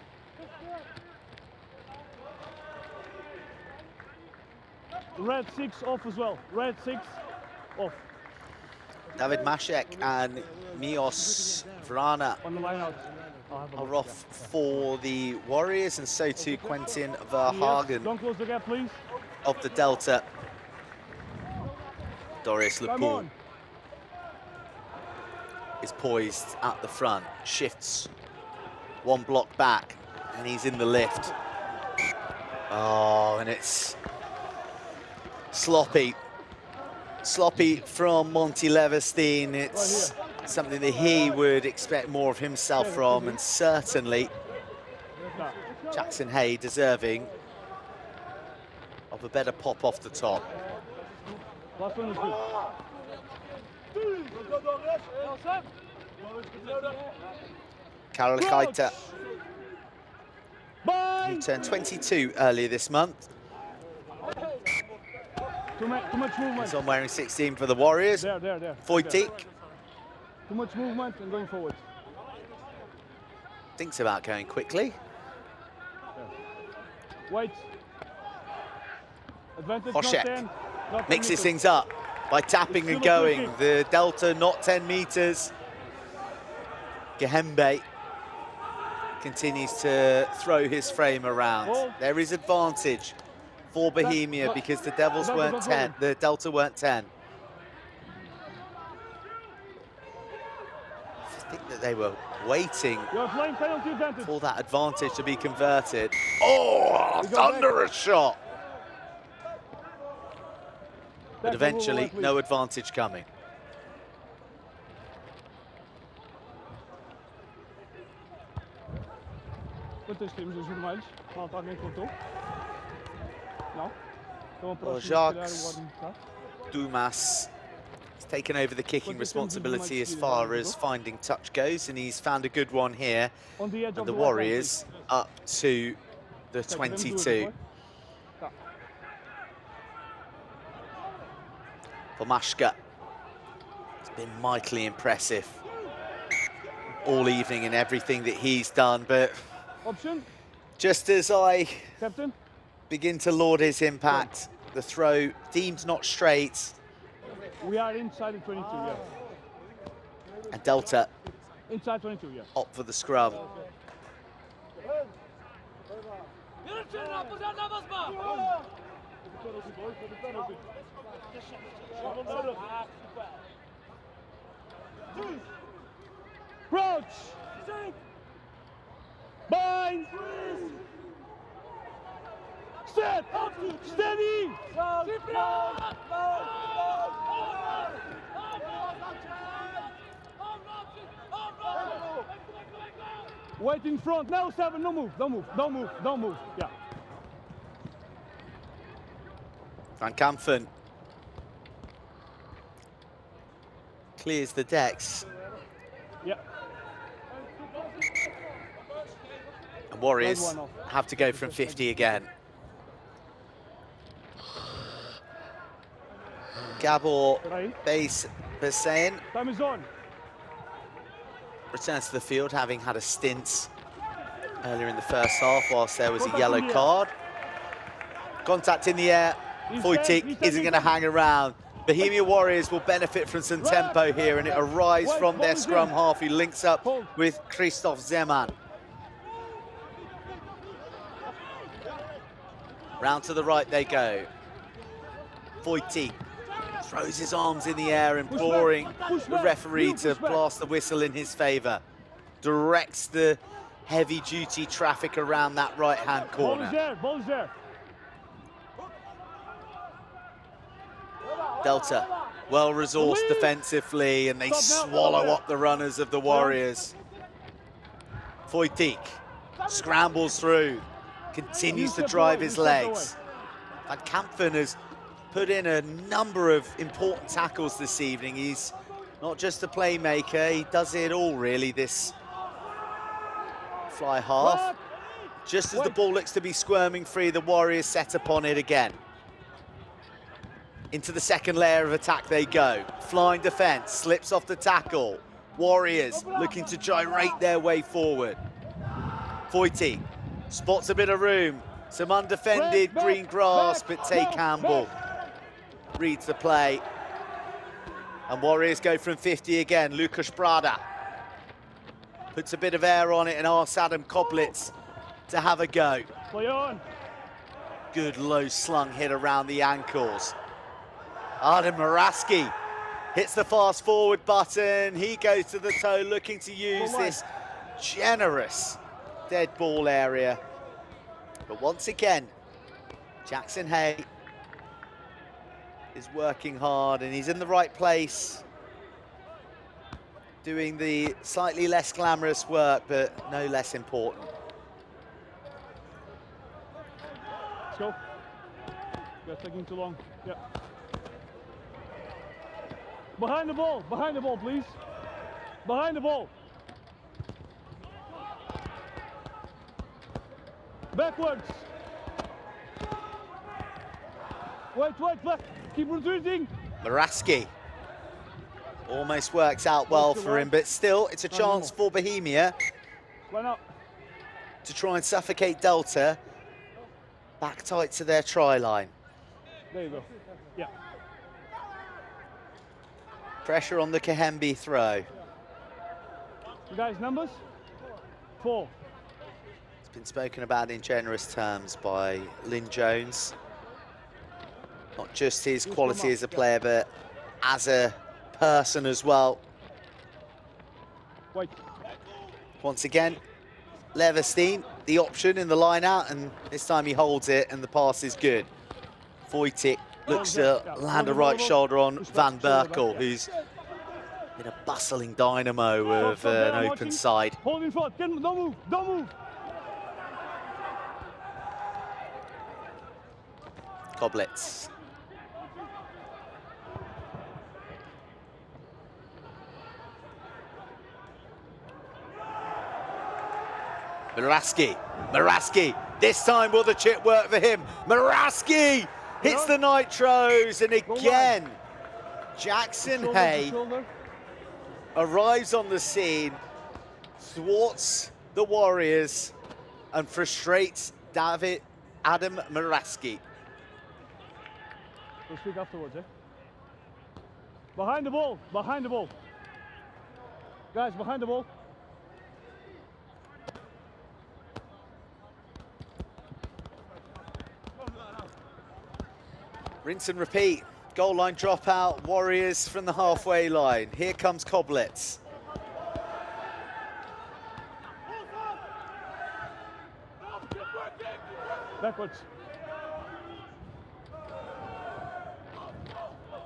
Red 6 off as well. Red 6 off. David Maszek and Mios Vrana On the line out. are off for the Warriors, and so too Quentin Yes, Verhagen don't close the gap, please. of the Delta. Dorius Come Lepoul on. is poised at the front, shifts one block back, and he's in the lift. Oh, and it's sloppy. Sloppy from Monty Leverstein. It's something that he would expect more of himself from, and certainly Jackson Hay deserving of a better pop off the top. Last one is good. Karel Geiter, Bye. who turned 22 earlier this month, Too much movement. is on wearing 16 for the Warriors. There. Wojtik Too much movement and going forward. thinks about going quickly. White. Advantage Hoshek not 10. Not 10 mixes meters. things up by tapping and going. The Delta not 10 meters. Gehembe continues to throw his frame around. Ball. There is advantage for Bohemia because the Devils weren't 10, the Delta weren't 10. I think that they were waiting You're playing penalty advantage. for that advantage to be converted. Oh, thunderous shot! But eventually, no advantage coming. Quantas temos os vermelhos? Malta, alguém contou? Não? Então a Well, próxima, se Jacques calhar, o árbitro está. Dumas has taken over the kicking responsibility as far as finding touch goes, and he's found a good one here. On the edge And of the line, Warriors up to the please. Podemos duas, 22. não foi? Tá. Pomashka has been mightily impressive all evening in everything that he's done, but Option, just as I captain. begin to laud his impact, the throw deemed not straight, We are inside the 22, yeah. and Delta Inside 22, yeah. opt for the scrum. Approach! Bind! Set! Steady! Wait in front. No, 7, no move, don't move, don't move, don't move. Yeah. Van Kampen clears the decks, Yeah. and Warriors have to go from 50 again. Gabor Beisain Time is on. returns to the field, having had a stint earlier in the first half whilst there was a yellow card. Contact in the air. Wojtik isn't going to hang around. Bohemia Warriors will benefit from some tempo here, and it arrives from their scrum half, who links up with Christoph Zeman. Round to the right they go. Wojtik throws his arms in the air, imploring the referee to blast the whistle in his favour. Directs the heavy-duty traffic around that right-hand Ball is corner. there, ball is there. Delta, well-resourced defensively, and they swallow up the runners of the Warriors. Wojtik scrambles through, continues to drive his legs. Van Kampen has put in a number of important tackles this evening. He's not just a playmaker, he does it all really, this fly half. Just as the ball looks to be squirming free, the Warriors set upon it again. Into the second layer of attack they go. Flying defense, slips off the tackle. Warriors looking to gyrate their way forward. Wojtik spots a bit of room. Some undefended green grass, but Tay Campbell reads the play. And Warriors go from 50 again. Lukas Brada puts a bit of air on it and asks Adam Koblitz to have a go. Play on. Good low slung hit around the ankles. Artem Maraski hits the fast forward button. He goes to the toe, looking to use this generous dead ball area. But once again, Jackson Hay is working hard, and he's in the right place, doing the slightly less glamorous work, but no less important. Let's go. You're taking too long. Yeah. Behind the ball, please. Behind the ball. Backwards. Wait. Keep retreating. Maraski almost works out well for him, but still, it's a chance for Bohemia Line up. to try and suffocate Delta back tight to their try line. There you go. Yeah. Pressure on the Kahembi throw. You guys, numbers? 4. It's been spoken about in generous terms by Lynn Jones. Not just his quality as a player, but as a person as well. Wait. Once again, Leverstein, the option in the line out, and this time he holds it and the pass is good. Wojtik looks to land a right shoulder on Van Berkel, who's been a bustling dynamo of an open side. Hold in front, don't move, don't move. Koblitz. Maraski, this time will the chip work for him? Maraski hits the nitros, and again, Jackson Hay arrives on the scene, thwarts the Warriors, and frustrates Adam Maraski. We'll speak afterwards, eh? Behind the ball, behind the ball. Guys, behind the ball. Rinse and repeat. Goal line dropout. Warriors from the halfway line. Here comes Koblitz. Backwards.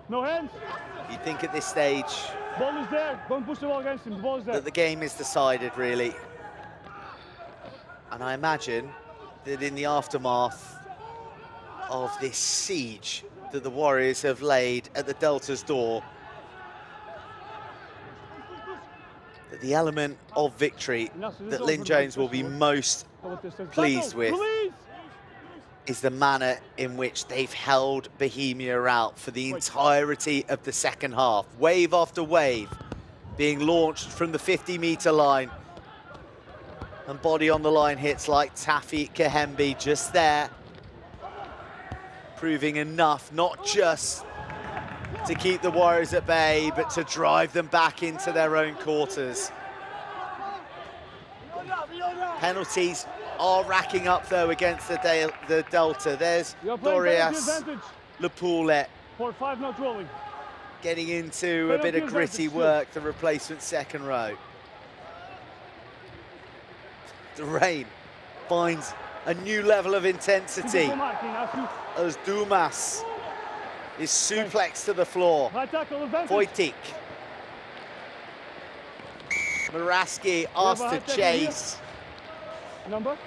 No hands. You think at this stage Ball is there. Don't push the ball against him. The ball is there. that the game is decided, really. And I imagine that in the aftermath of this siege that the Warriors have laid at the Delta's door, that the element of victory that Lynn Jones will be most pleased with is the manner in which they've held Bohemia out for the entirety of the second half. Wave after wave being launched from the 50-meter line, and body on the line hits like Tafi Kahembi just there, proving enough not just to keep the Warriors at bay, but to drive them back into their own quarters. Penalties are racking up though against the Delta. There's Dorias Lepoulet For 5 not rolling. getting into a bit of gritty work, the replacement second row. The rain finds a new level of intensity as Dumas is suplexed to the floor. Wojtik. Maraski asked to chase. Number?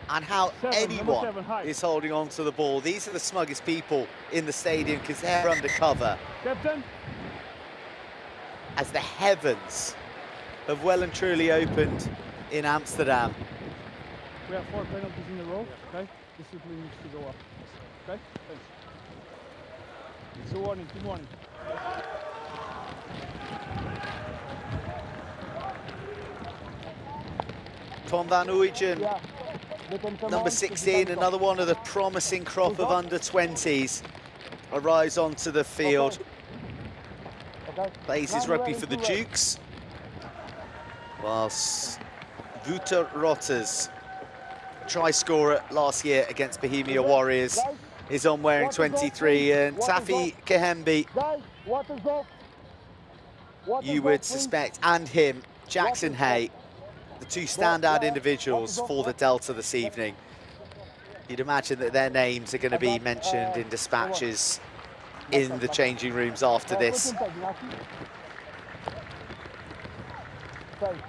And how anyone 7, high. is holding on to the ball. These are the smuggest people in the stadium because they're undercover. Captain? As the heavens have well and truly opened in Amsterdam. We have 4 penalties in a row, okay? Discipline needs to go up, okay? Thanks. It's a warning, team warning. Tom van Uygen, number 16, another one of the promising crop of under-20s, arrives onto the field. Plays his rugby for the Dukes, whilst Wouter Rotters, try scorer last year against Bohemia Warriors, is on wearing 23, and Tafi Kahembi, you would suspect, and him, Jackson Hay, the 2 standout individuals for the Delta this evening. You'd imagine that their names are going to be mentioned in dispatches in the changing rooms after this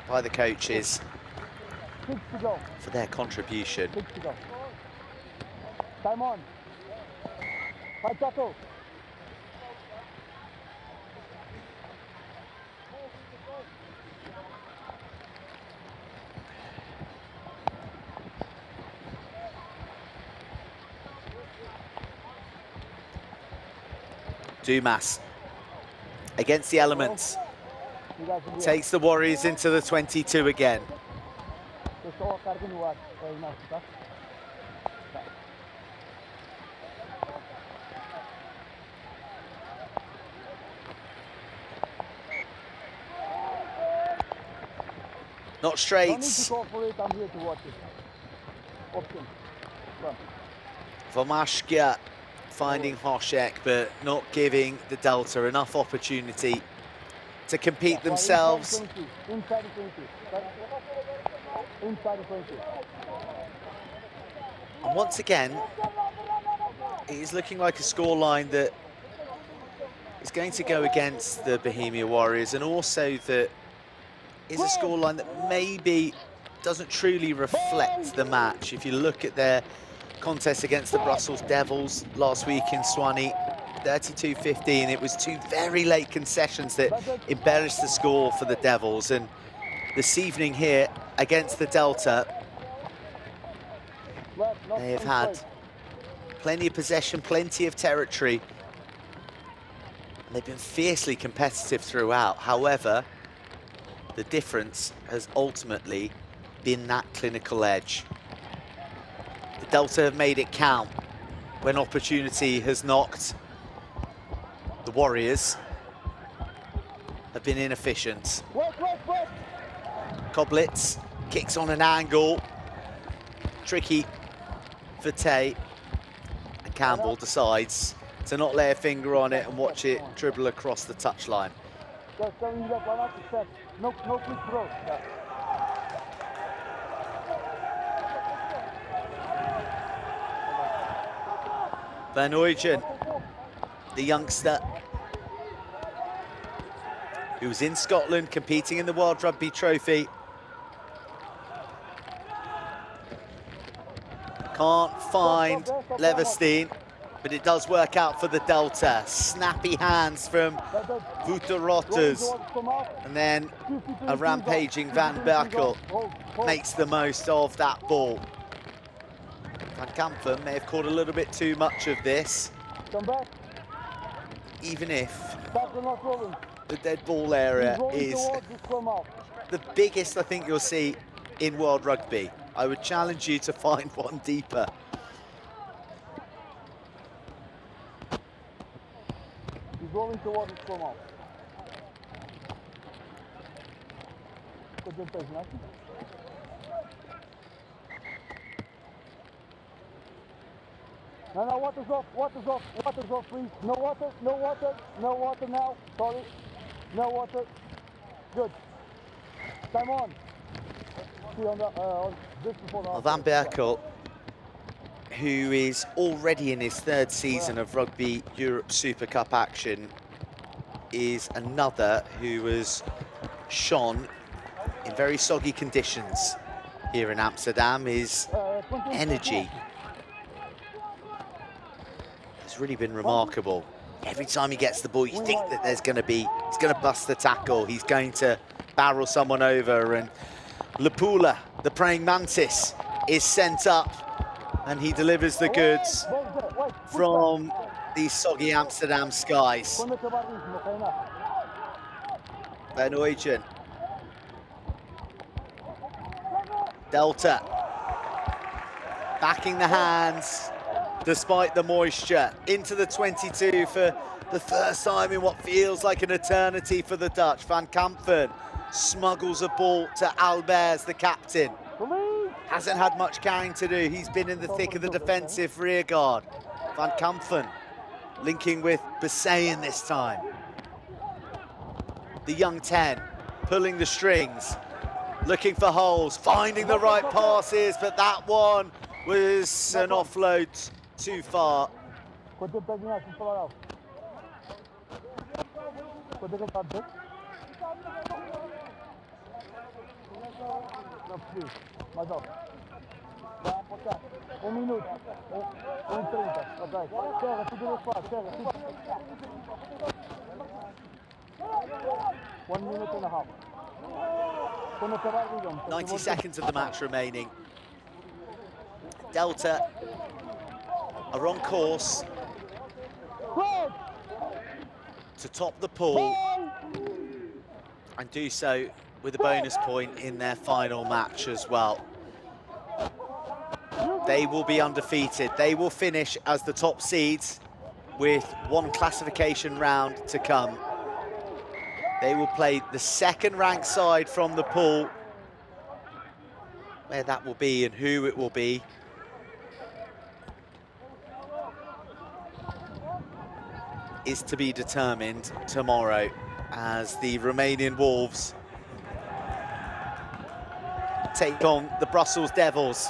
by the coaches for their contribution. Time on. 5 tackle. Dumas against the elements, takes the Warriors into the 22 again. Not straight. Go for it, I'm here to watch it. Option. Come. Vomashka finding Hoshek, but not giving the Delta enough opportunity to compete themselves. Inside the 20. Inside the 20. And once again, it is looking like a scoreline that is going to go against the Bohemia Warriors, and also that is a scoreline that maybe doesn't truly reflect the match. If you look at their contest against the Brussels Devils last week in Swanee, 32-15, it was two very late concessions that embellished the score for the Devils. And this evening here against the Delta, they have had plenty of possession, plenty of territory. They've been fiercely competitive throughout. However, the difference has ultimately been that clinical edge. The Delta have made it count when opportunity has knocked. The Warriors have been inefficient. Koblitz kicks on an angle. Tricky for Tay. And Campbell decides to not lay a finger on it and watch it dribble across the touchline. No quick throw. Van Uygen, the youngster who was in Scotland competing in the World Rugby Trophy. Can't find Leverstein, but it does work out for the Delta. Snappy hands from Vuterotters, and then a rampaging Van Berkel makes the most of that ball. Van Kampen may have caught a little bit too much of this, even if the dead ball area is the biggest I think you'll see in World Rugby. I would challenge you to find one deeper. He's rolling towards his come out. No, water's off, please. No water now, sorry. No water. Good. Time on. See on the, just before Well, Van Berkel, who is already in his third season of Rugby Europe Super Cup action, is another who has shone in very soggy conditions here in Amsterdam. His energy has really been remarkable. Every time he gets the ball, you think that he's going to bust the tackle, he's going to barrel someone over, and Lapula, the praying mantis, is sent up, and he delivers the goods from these soggy Amsterdam skies. Van Uygen. Delta backing the hands despite the moisture into the 22 for the first time in what feels like an eternity for the Dutch. Van Kampen smuggles a ball to Albers, the captain. Hasn't had much carrying to do. He's been in the thick of the defensive rear guard. Van Kampen linking with Basayan this time. The young 10 pulling the strings, looking for holes, finding the right passes, but that one was an offload too far. Minuto. 30. Ok. Serra, tudo no espaço. Serra, tudo. 1 minute and a half. 90 seconds of the match remaining. Delta are on course to top the pool and do so with a bonus point in their final match as well. They will be undefeated. They will finish as the top seeds with one classification round to come. They will play the second ranked side from the pool Where that will be and who it will be is to be determined tomorrow, as the Romanian Wolves take on the Brussels Devils.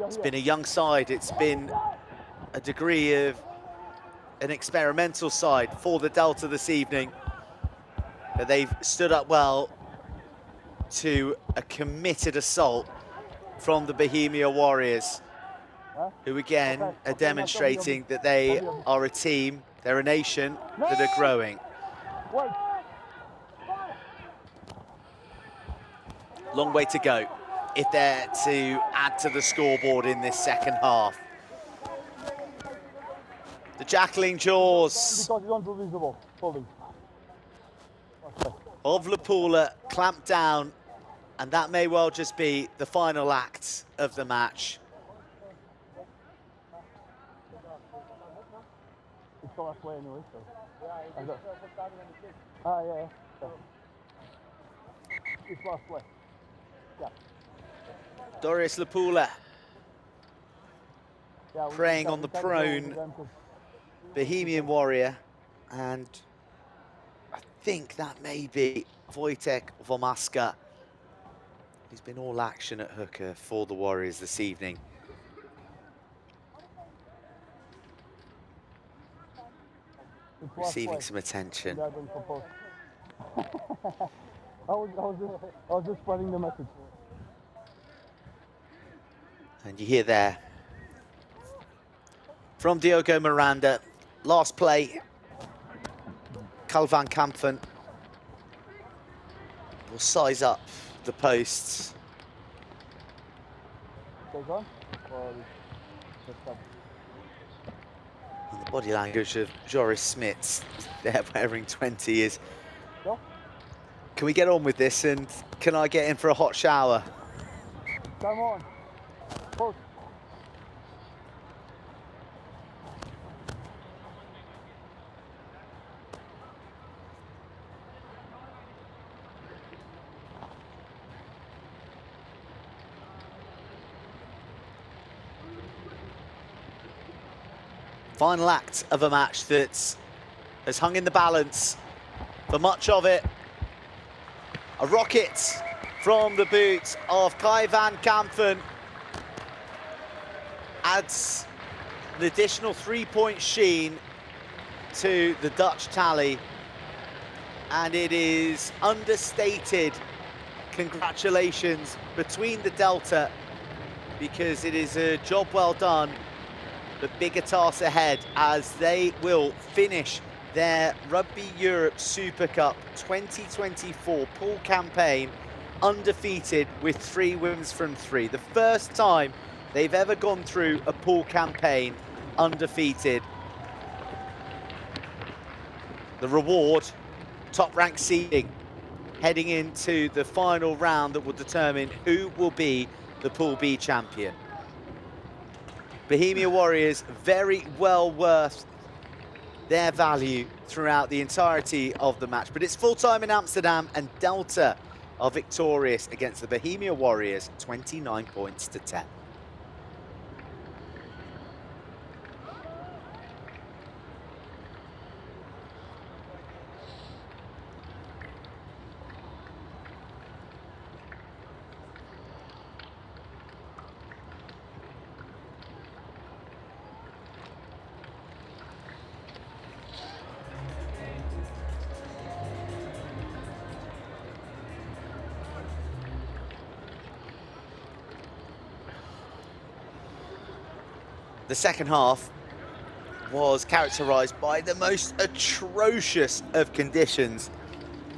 It's been a young side, it's been a degree of an experimental side for the Delta this evening, but they've stood up well to a committed assault from the Bohemia Warriors, who again are demonstrating that they are a team, they're a nation that are growing. Long way to go if they're to add to the scoreboard in this second half. The Jackling jaws of Lapula clamped down, and that may well just be the final act of the match. It's the last way anyway, so. Yeah. It's last way. Yeah. Dorius Lapula preying on the prone Bohemian Warrior, and I think that may be Wojtek Womaska, who's been all action at hooker for the Warriors this evening. Receiving some attention. I was just spreading the message. And you hear there from Diogo Miranda, last play, Carl van Kampen will size up the posts. Goes on? And the body language of Joris Smits, they're wearing 20, is, can we get on with this, and can I get in for a hot shower? Come on. Post. Final act of a match that has hung in the balance for much of it. A rocket from the boot of Kai van Kampen adds an additional 3-point sheen to the Dutch tally, and it is understated congratulations between the Delta, because it is a job well done, but bigger tasks ahead as they will finish their Rugby Europe Super Cup 2024 pool campaign undefeated with 3 wins from 3. The first time they've ever gone through a pool campaign undefeated. The reward, top-ranked seeding, heading into the final round that will determine who will be the Pool B champion. Bohemia Warriors very well worth their value throughout the entirety of the match, but it's full-time in Amsterdam, and Delta are victorious against the Bohemia Warriors, 29 points to 10. The second half was characterised by the most atrocious of conditions,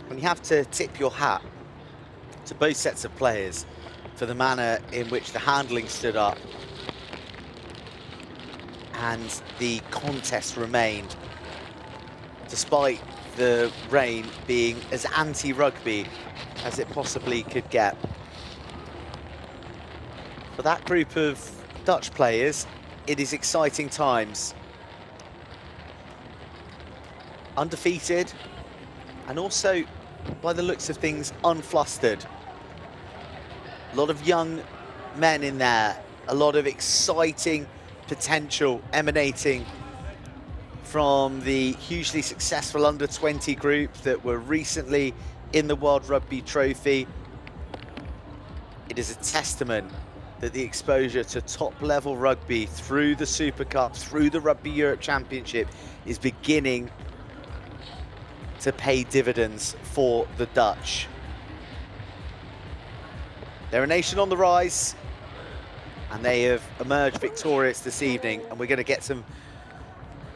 when you have to tip your hat to both sets of players for the manner in which the handling stood up and the contest remained, despite the rain being as anti-rugby as it possibly could get. For that group of Dutch players, it is exciting times. Undefeated, and also by the looks of things, unflustered. A lot of young men in there, a lot of exciting potential emanating from the hugely successful under-20 group that were recently in the World Rugby Trophy. It is a testament that the exposure to top-level rugby through the Super Cup, through the Rugby Europe Championship, is beginning to pay dividends for the Dutch. They're a nation on the rise, and they have emerged victorious this evening, and we're going to get some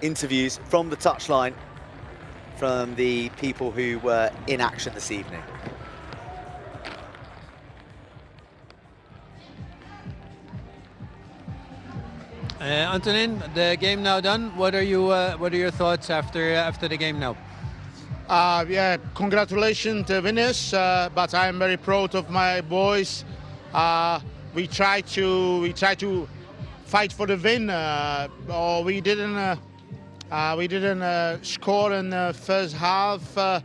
interviews from the touchline from the people who were in action this evening. Antonin, the game now done. What are your thoughts after the game now? Yeah, congratulations to winners, but I'm very proud of my boys. We try to fight for the win. Or we didn't score in the first half.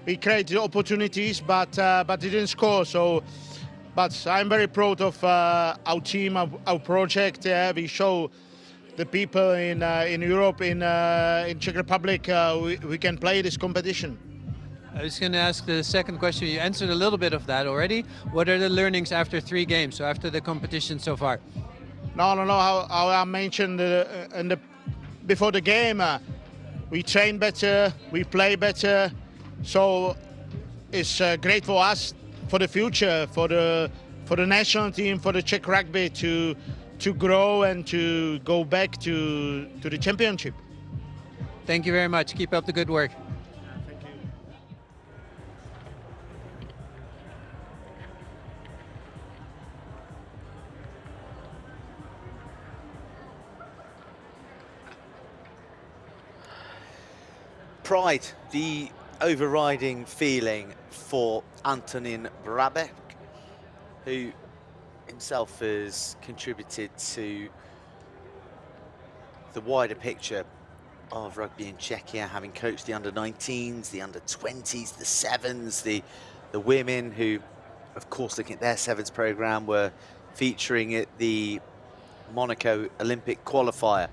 We created opportunities, but didn't score. So, but I'm very proud of our team, our project. We show the people in Europe, in Czech Republic, we can play this competition. I was going to ask the second question. You answered a little bit of that already. What are the learnings after 3 games, so after the competition so far? No. How I mentioned before the game, we train better, we play better. So it's great for us for the future, for the national team, for the Czech rugby to grow and to go back to the championship. Thank you very much. Keep up the good work. Thank you. Pride, the overriding feeling for Antonin Brabek, who himself has contributed to the wider picture of rugby in Czechia, having coached the under-19s, the under-20s, the sevens, the women who, of course, looking at their sevens program, were featuring at the Monaco Olympic qualifier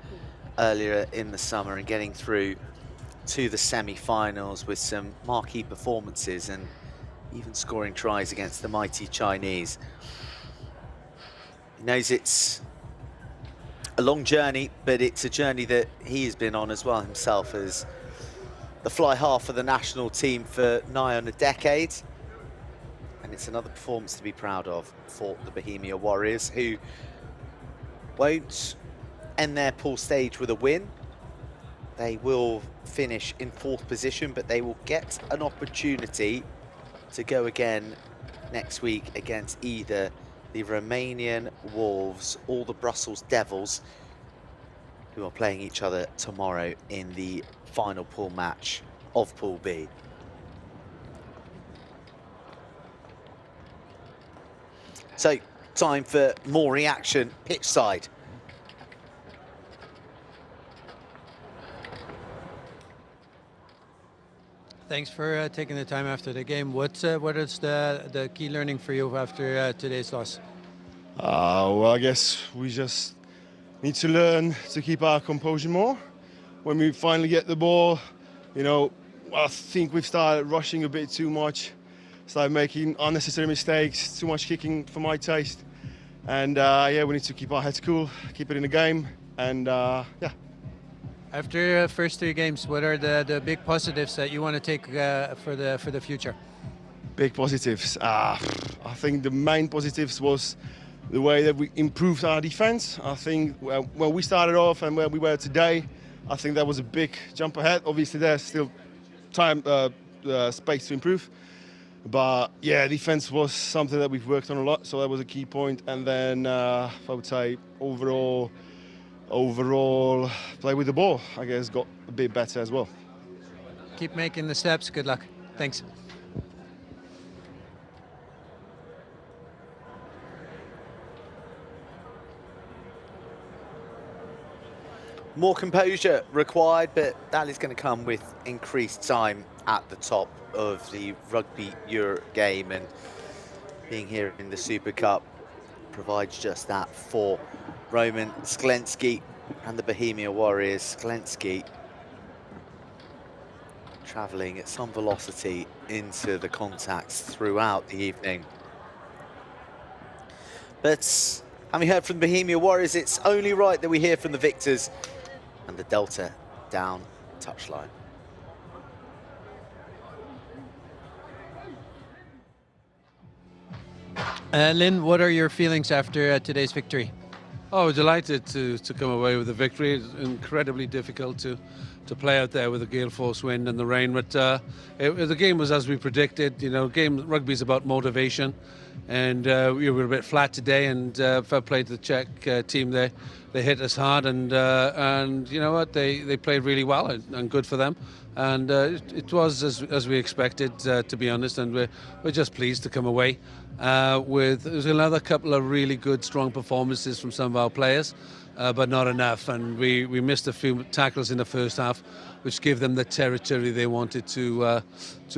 earlier in the summer and getting through to the semi-finals with some marquee performances and even scoring tries against the mighty Chinese. He knows it's a long journey, but it's a journey that he has been on as well himself as the fly half of the national team for nigh on a decade. And it's another performance to be proud of for the Bohemia Warriors, who won't end their pool stage with a win. They will finish in 4th position, but they will get an opportunity to go again next week against either the Romanian Wolves or the Brussels Devils, who are playing each other tomorrow in the final pool match of Pool B. So, time for more reaction pitch side. Thanks for taking the time after the game. What is the key learning for you after today's loss? Well, I guess we just need to learn to keep our composure more. When we finally get the ball, you know, I think we've started rushing a bit too much, started making unnecessary mistakes, too much kicking for my taste. And yeah, we need to keep our heads cool, keep it in the game, and yeah. After the first 3 games, what are the big positives that you want to take for the future? Big positives. I think the main positives was the way that we improved our defense. I think when we started off and where we were today, I think that was a big jump ahead. Obviously, there's still time, space to improve. But yeah, defense was something that we've worked on a lot, so that was a key point. And then I would say overall play with the ball, I guess, got a bit better as well. Keep making the steps. Good luck. Thanks. More composure required, but that is going to come with increased time at the top of the Rugby Europe game, and being here in the Super Cup provides just that for Roman Sklensky and the Bohemia Warriors. Sklensky travelling at some velocity into the contacts throughout the evening. But having heard from the Bohemia Warriors, it's only right that we hear from the victors and the Delta down touchline. Lynn, what are your feelings after today's victory? Oh, we're delighted to come away with a victory. It's incredibly difficult to play out there with the gale force wind and the rain, but the game was as we predicted. You know, rugby is about motivation, and we were a bit flat today. And fair play to the Czech team. They hit us hard, and you know what? They played really well, and good for them. And it was as we expected, to be honest. And we're just pleased to come away with. There's another couple of really good, strong performances from some of our players. But not enough, and we missed a few tackles in the first half, which gave them the territory they wanted to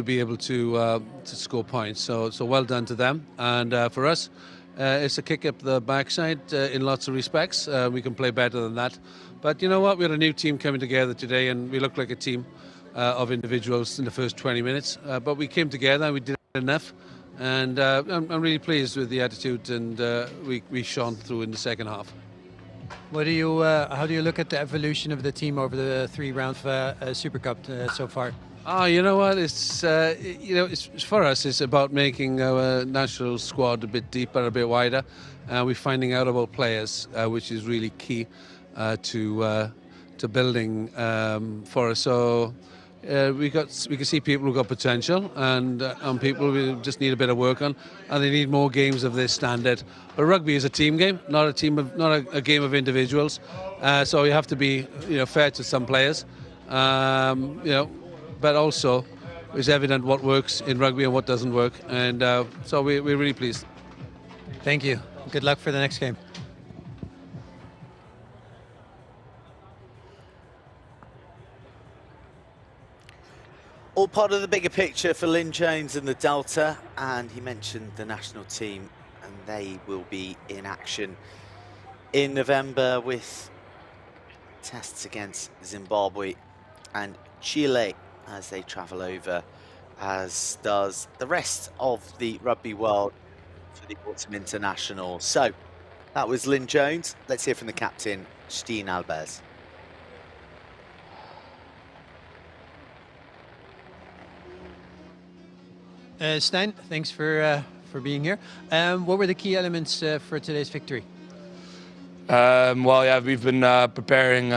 be able to score points. So well done to them, and for us, it's a kick up the backside in lots of respects. We can play better than that, but you know what? We had a new team coming together today, and we looked like a team of individuals in the first 20 minutes. But we came together, and we did enough, and I'm really pleased with the attitude, and we shone through in the second half. How do you look at the evolution of the team over the 3 rounds of Super Cup so far? You know what? It's it's for us. It's about making our national squad a bit deeper, a bit wider. We're finding out about players, which is really key to building for us. So we can see people who've got potential, and people we just need a bit of work on, and they need more games of this standard. But rugby is a team game, not a game of individuals. So you have to be fair to some players, but also it's evident what works in rugby and what doesn't work, and so we're really pleased. Thank you. Good luck for the next game. All part of the bigger picture for Lynn Jones and the Delta, and he mentioned the national team, and they will be in action in November with tests against Zimbabwe and Chile as they travel over, as does the rest of the rugby world for the autumn international. So that was Lynn Jones. Let's hear from the captain, Steen Albers. Stijn, thanks for being here. What were the key elements for today's victory? Well, yeah, we've been preparing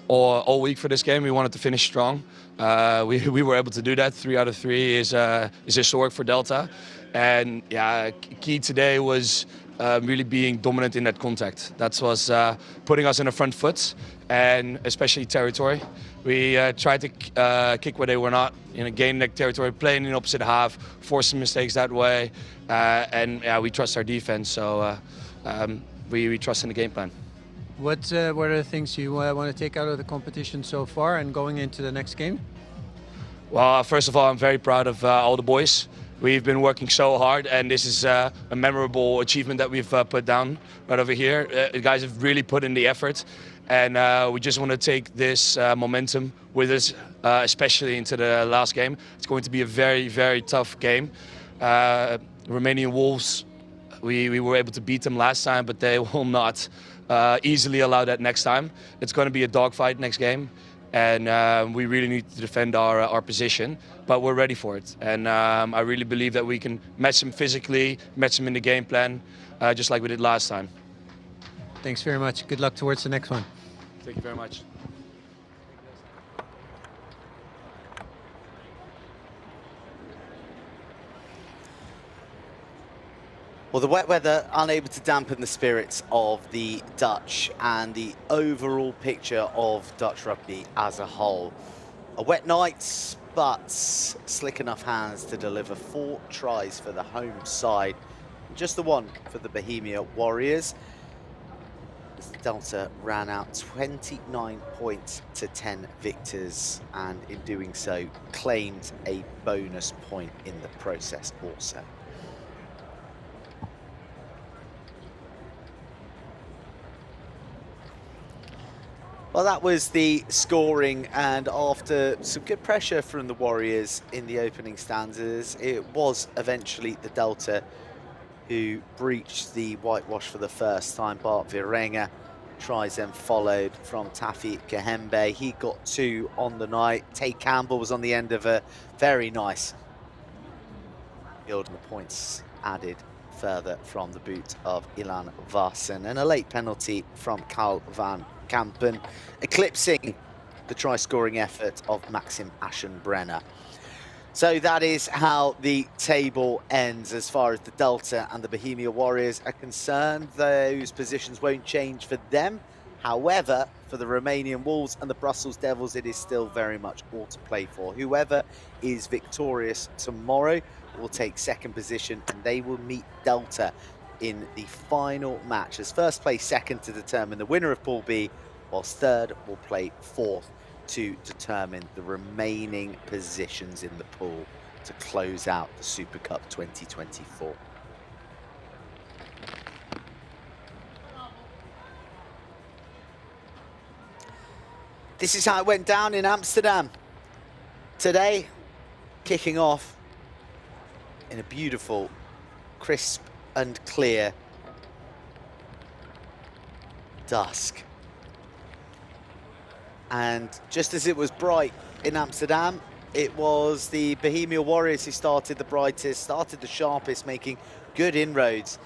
all week for this game. We wanted to finish strong. We were able to do that. 3 out of 3 is historic for Delta, and yeah, key today was really being dominant in that contact. That was putting us in the front foot, and especially territory. We tried to kick where they were not, gain that territory, playing in the opposite half, force some mistakes that way, and yeah, we trust our defense. So we trust in the game plan. What are the things you want to take out of the competition so far and going into the next game? Well, first of all, I'm very proud of all the boys. We've been working so hard, and this is a memorable achievement that we've put down right over here. The guys have really put in the effort, and we just want to take this momentum with us, especially into the last game. It's going to be a very, very tough game. Romanian Wolves, we were able to beat them last time, but they will not easily allow that next time. It's going to be a dogfight next game, and we really need to defend our position, but we're ready for it. And I really believe that we can match them physically, match them in the game plan, just like we did last time. Thanks very much. Good luck towards the next one. Thank you very much. Well, the wet weather unable to dampen the spirits of the Dutch and the overall picture of Dutch rugby as a whole. A wet night, but slick enough hands to deliver 4 tries for the home side. Just the one for the Bohemia Warriors. Delta ran out 29 points to 10 victors, and in doing so claimed a bonus point in the process also. Well, that was the scoring, and after some good pressure from the Warriors in the opening stanzas, it was eventually the Delta who breached the whitewash for the first time. Bart Virenga tries then followed from Tafi Kahembe. He got 2 on the night. Tay Campbell was on the end of a very nice field, and the points added further from the boot of Ilan Varsen, and a late penalty from Carl van Kampen, eclipsing the try-scoring effort of Maxim Aschenbrenner. So that is how the table ends as far as the Delta and the Bohemia Warriors are concerned. Those positions won't change for them. However, for the Romanian Wolves and the Brussels Devils, it is still very much all to play for. Whoever is victorious tomorrow will take second position, and they will meet Delta in the final match as first place second to determine the winner of Pool B, whilst third will play fourth to determine the remaining positions in the pool to close out the Super Cup 2024. This is how it went down in Amsterdam today, kicking off in a beautiful, crisp and clear dusk. And just as it was bright in Amsterdam, it was the Bohemia Warriors who started the brightest, started the sharpest, making good inroads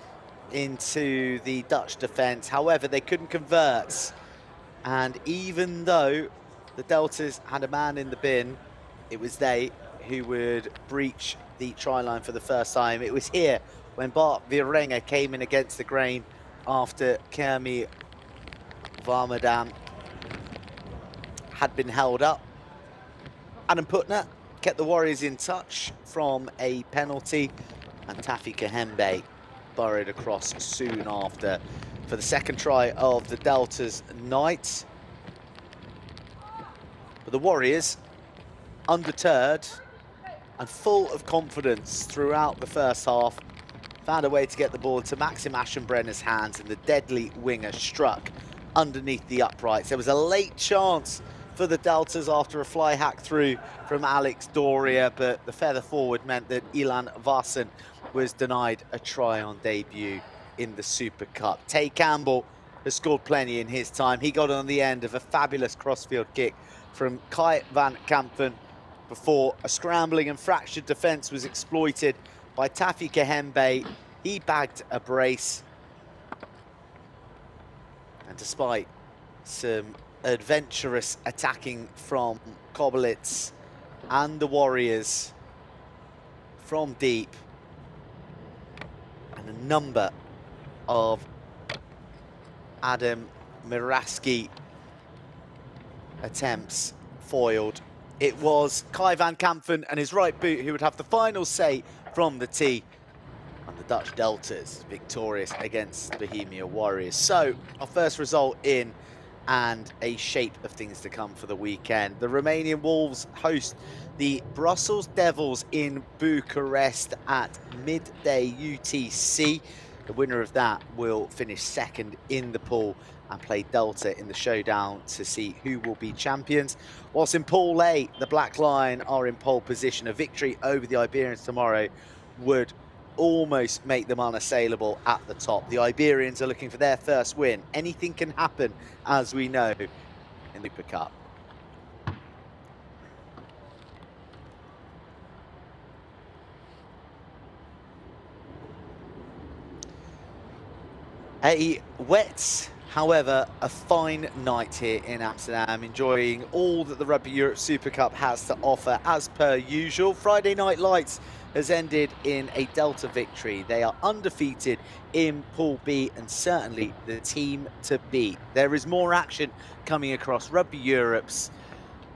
into the Dutch defence. However, they couldn't convert. And even though the Deltas had a man in the bin, it was they who would breach the try line for the first time. It was here when Bart Virenga came in against the grain after Kermi Varmadam had been held up. Adam Putner kept the Warriors in touch from a penalty, and Tafi Kahembe burrowed across soon after for the second try of the Delta's night. But the Warriors, undeterred and full of confidence throughout the first half, found a way to get the ball into Maxim Aschenbrenner's hands, and the deadly winger struck underneath the uprights. There was a late chance for the Deltas after a fly hack through from Alex Doria, but the feather forward meant that Ilan Varsen was denied a try on debut in the Super Cup. Tay Campbell has scored plenty in his time. He got on the end of a fabulous crossfield kick from Kai van Kampen before a scrambling and fractured defence was exploited by Tafi Kahembe. He bagged a brace, and despite some adventurous attacking from Kobolitz and the Warriors from deep, and a number of Adam Miraski attempts foiled, it was Kai van Kampen and his right boot who would have the final say from the tee, and the Dutch Deltas victorious against Bohemia Warriors. So our first result in, and a shape of things to come for the weekend. The Romanian Wolves host the Brussels Devils in Bucharest at midday UTC. The winner of that will finish second in the pool and play Delta in the showdown to see who will be champions. Whilst in Pool A, the Black Lion are in pole position. A victory over the Iberians tomorrow would almost make them unassailable at the top. The Iberians are looking for their first win. Anything can happen, as we know, in the Super Cup. A wet, however, a fine night here in Amsterdam, enjoying all that the Rugby Europe Super Cup has to offer as per usual. Friday Night Lights has ended in a Delta victory. They are undefeated in Pool B and certainly the team to beat. There is more action coming across Rugby Europe's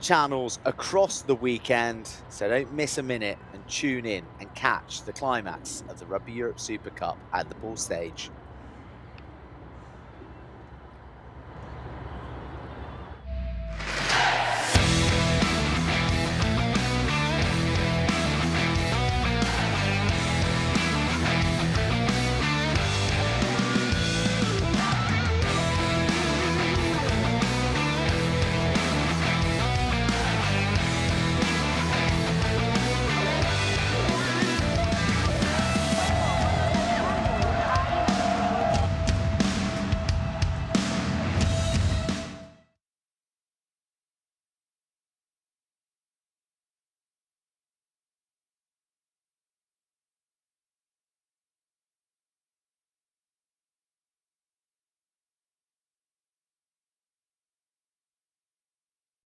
channels across the weekend, so don't miss a minute and tune in and catch the climax of the Rugby Europe Super Cup at the pool stage.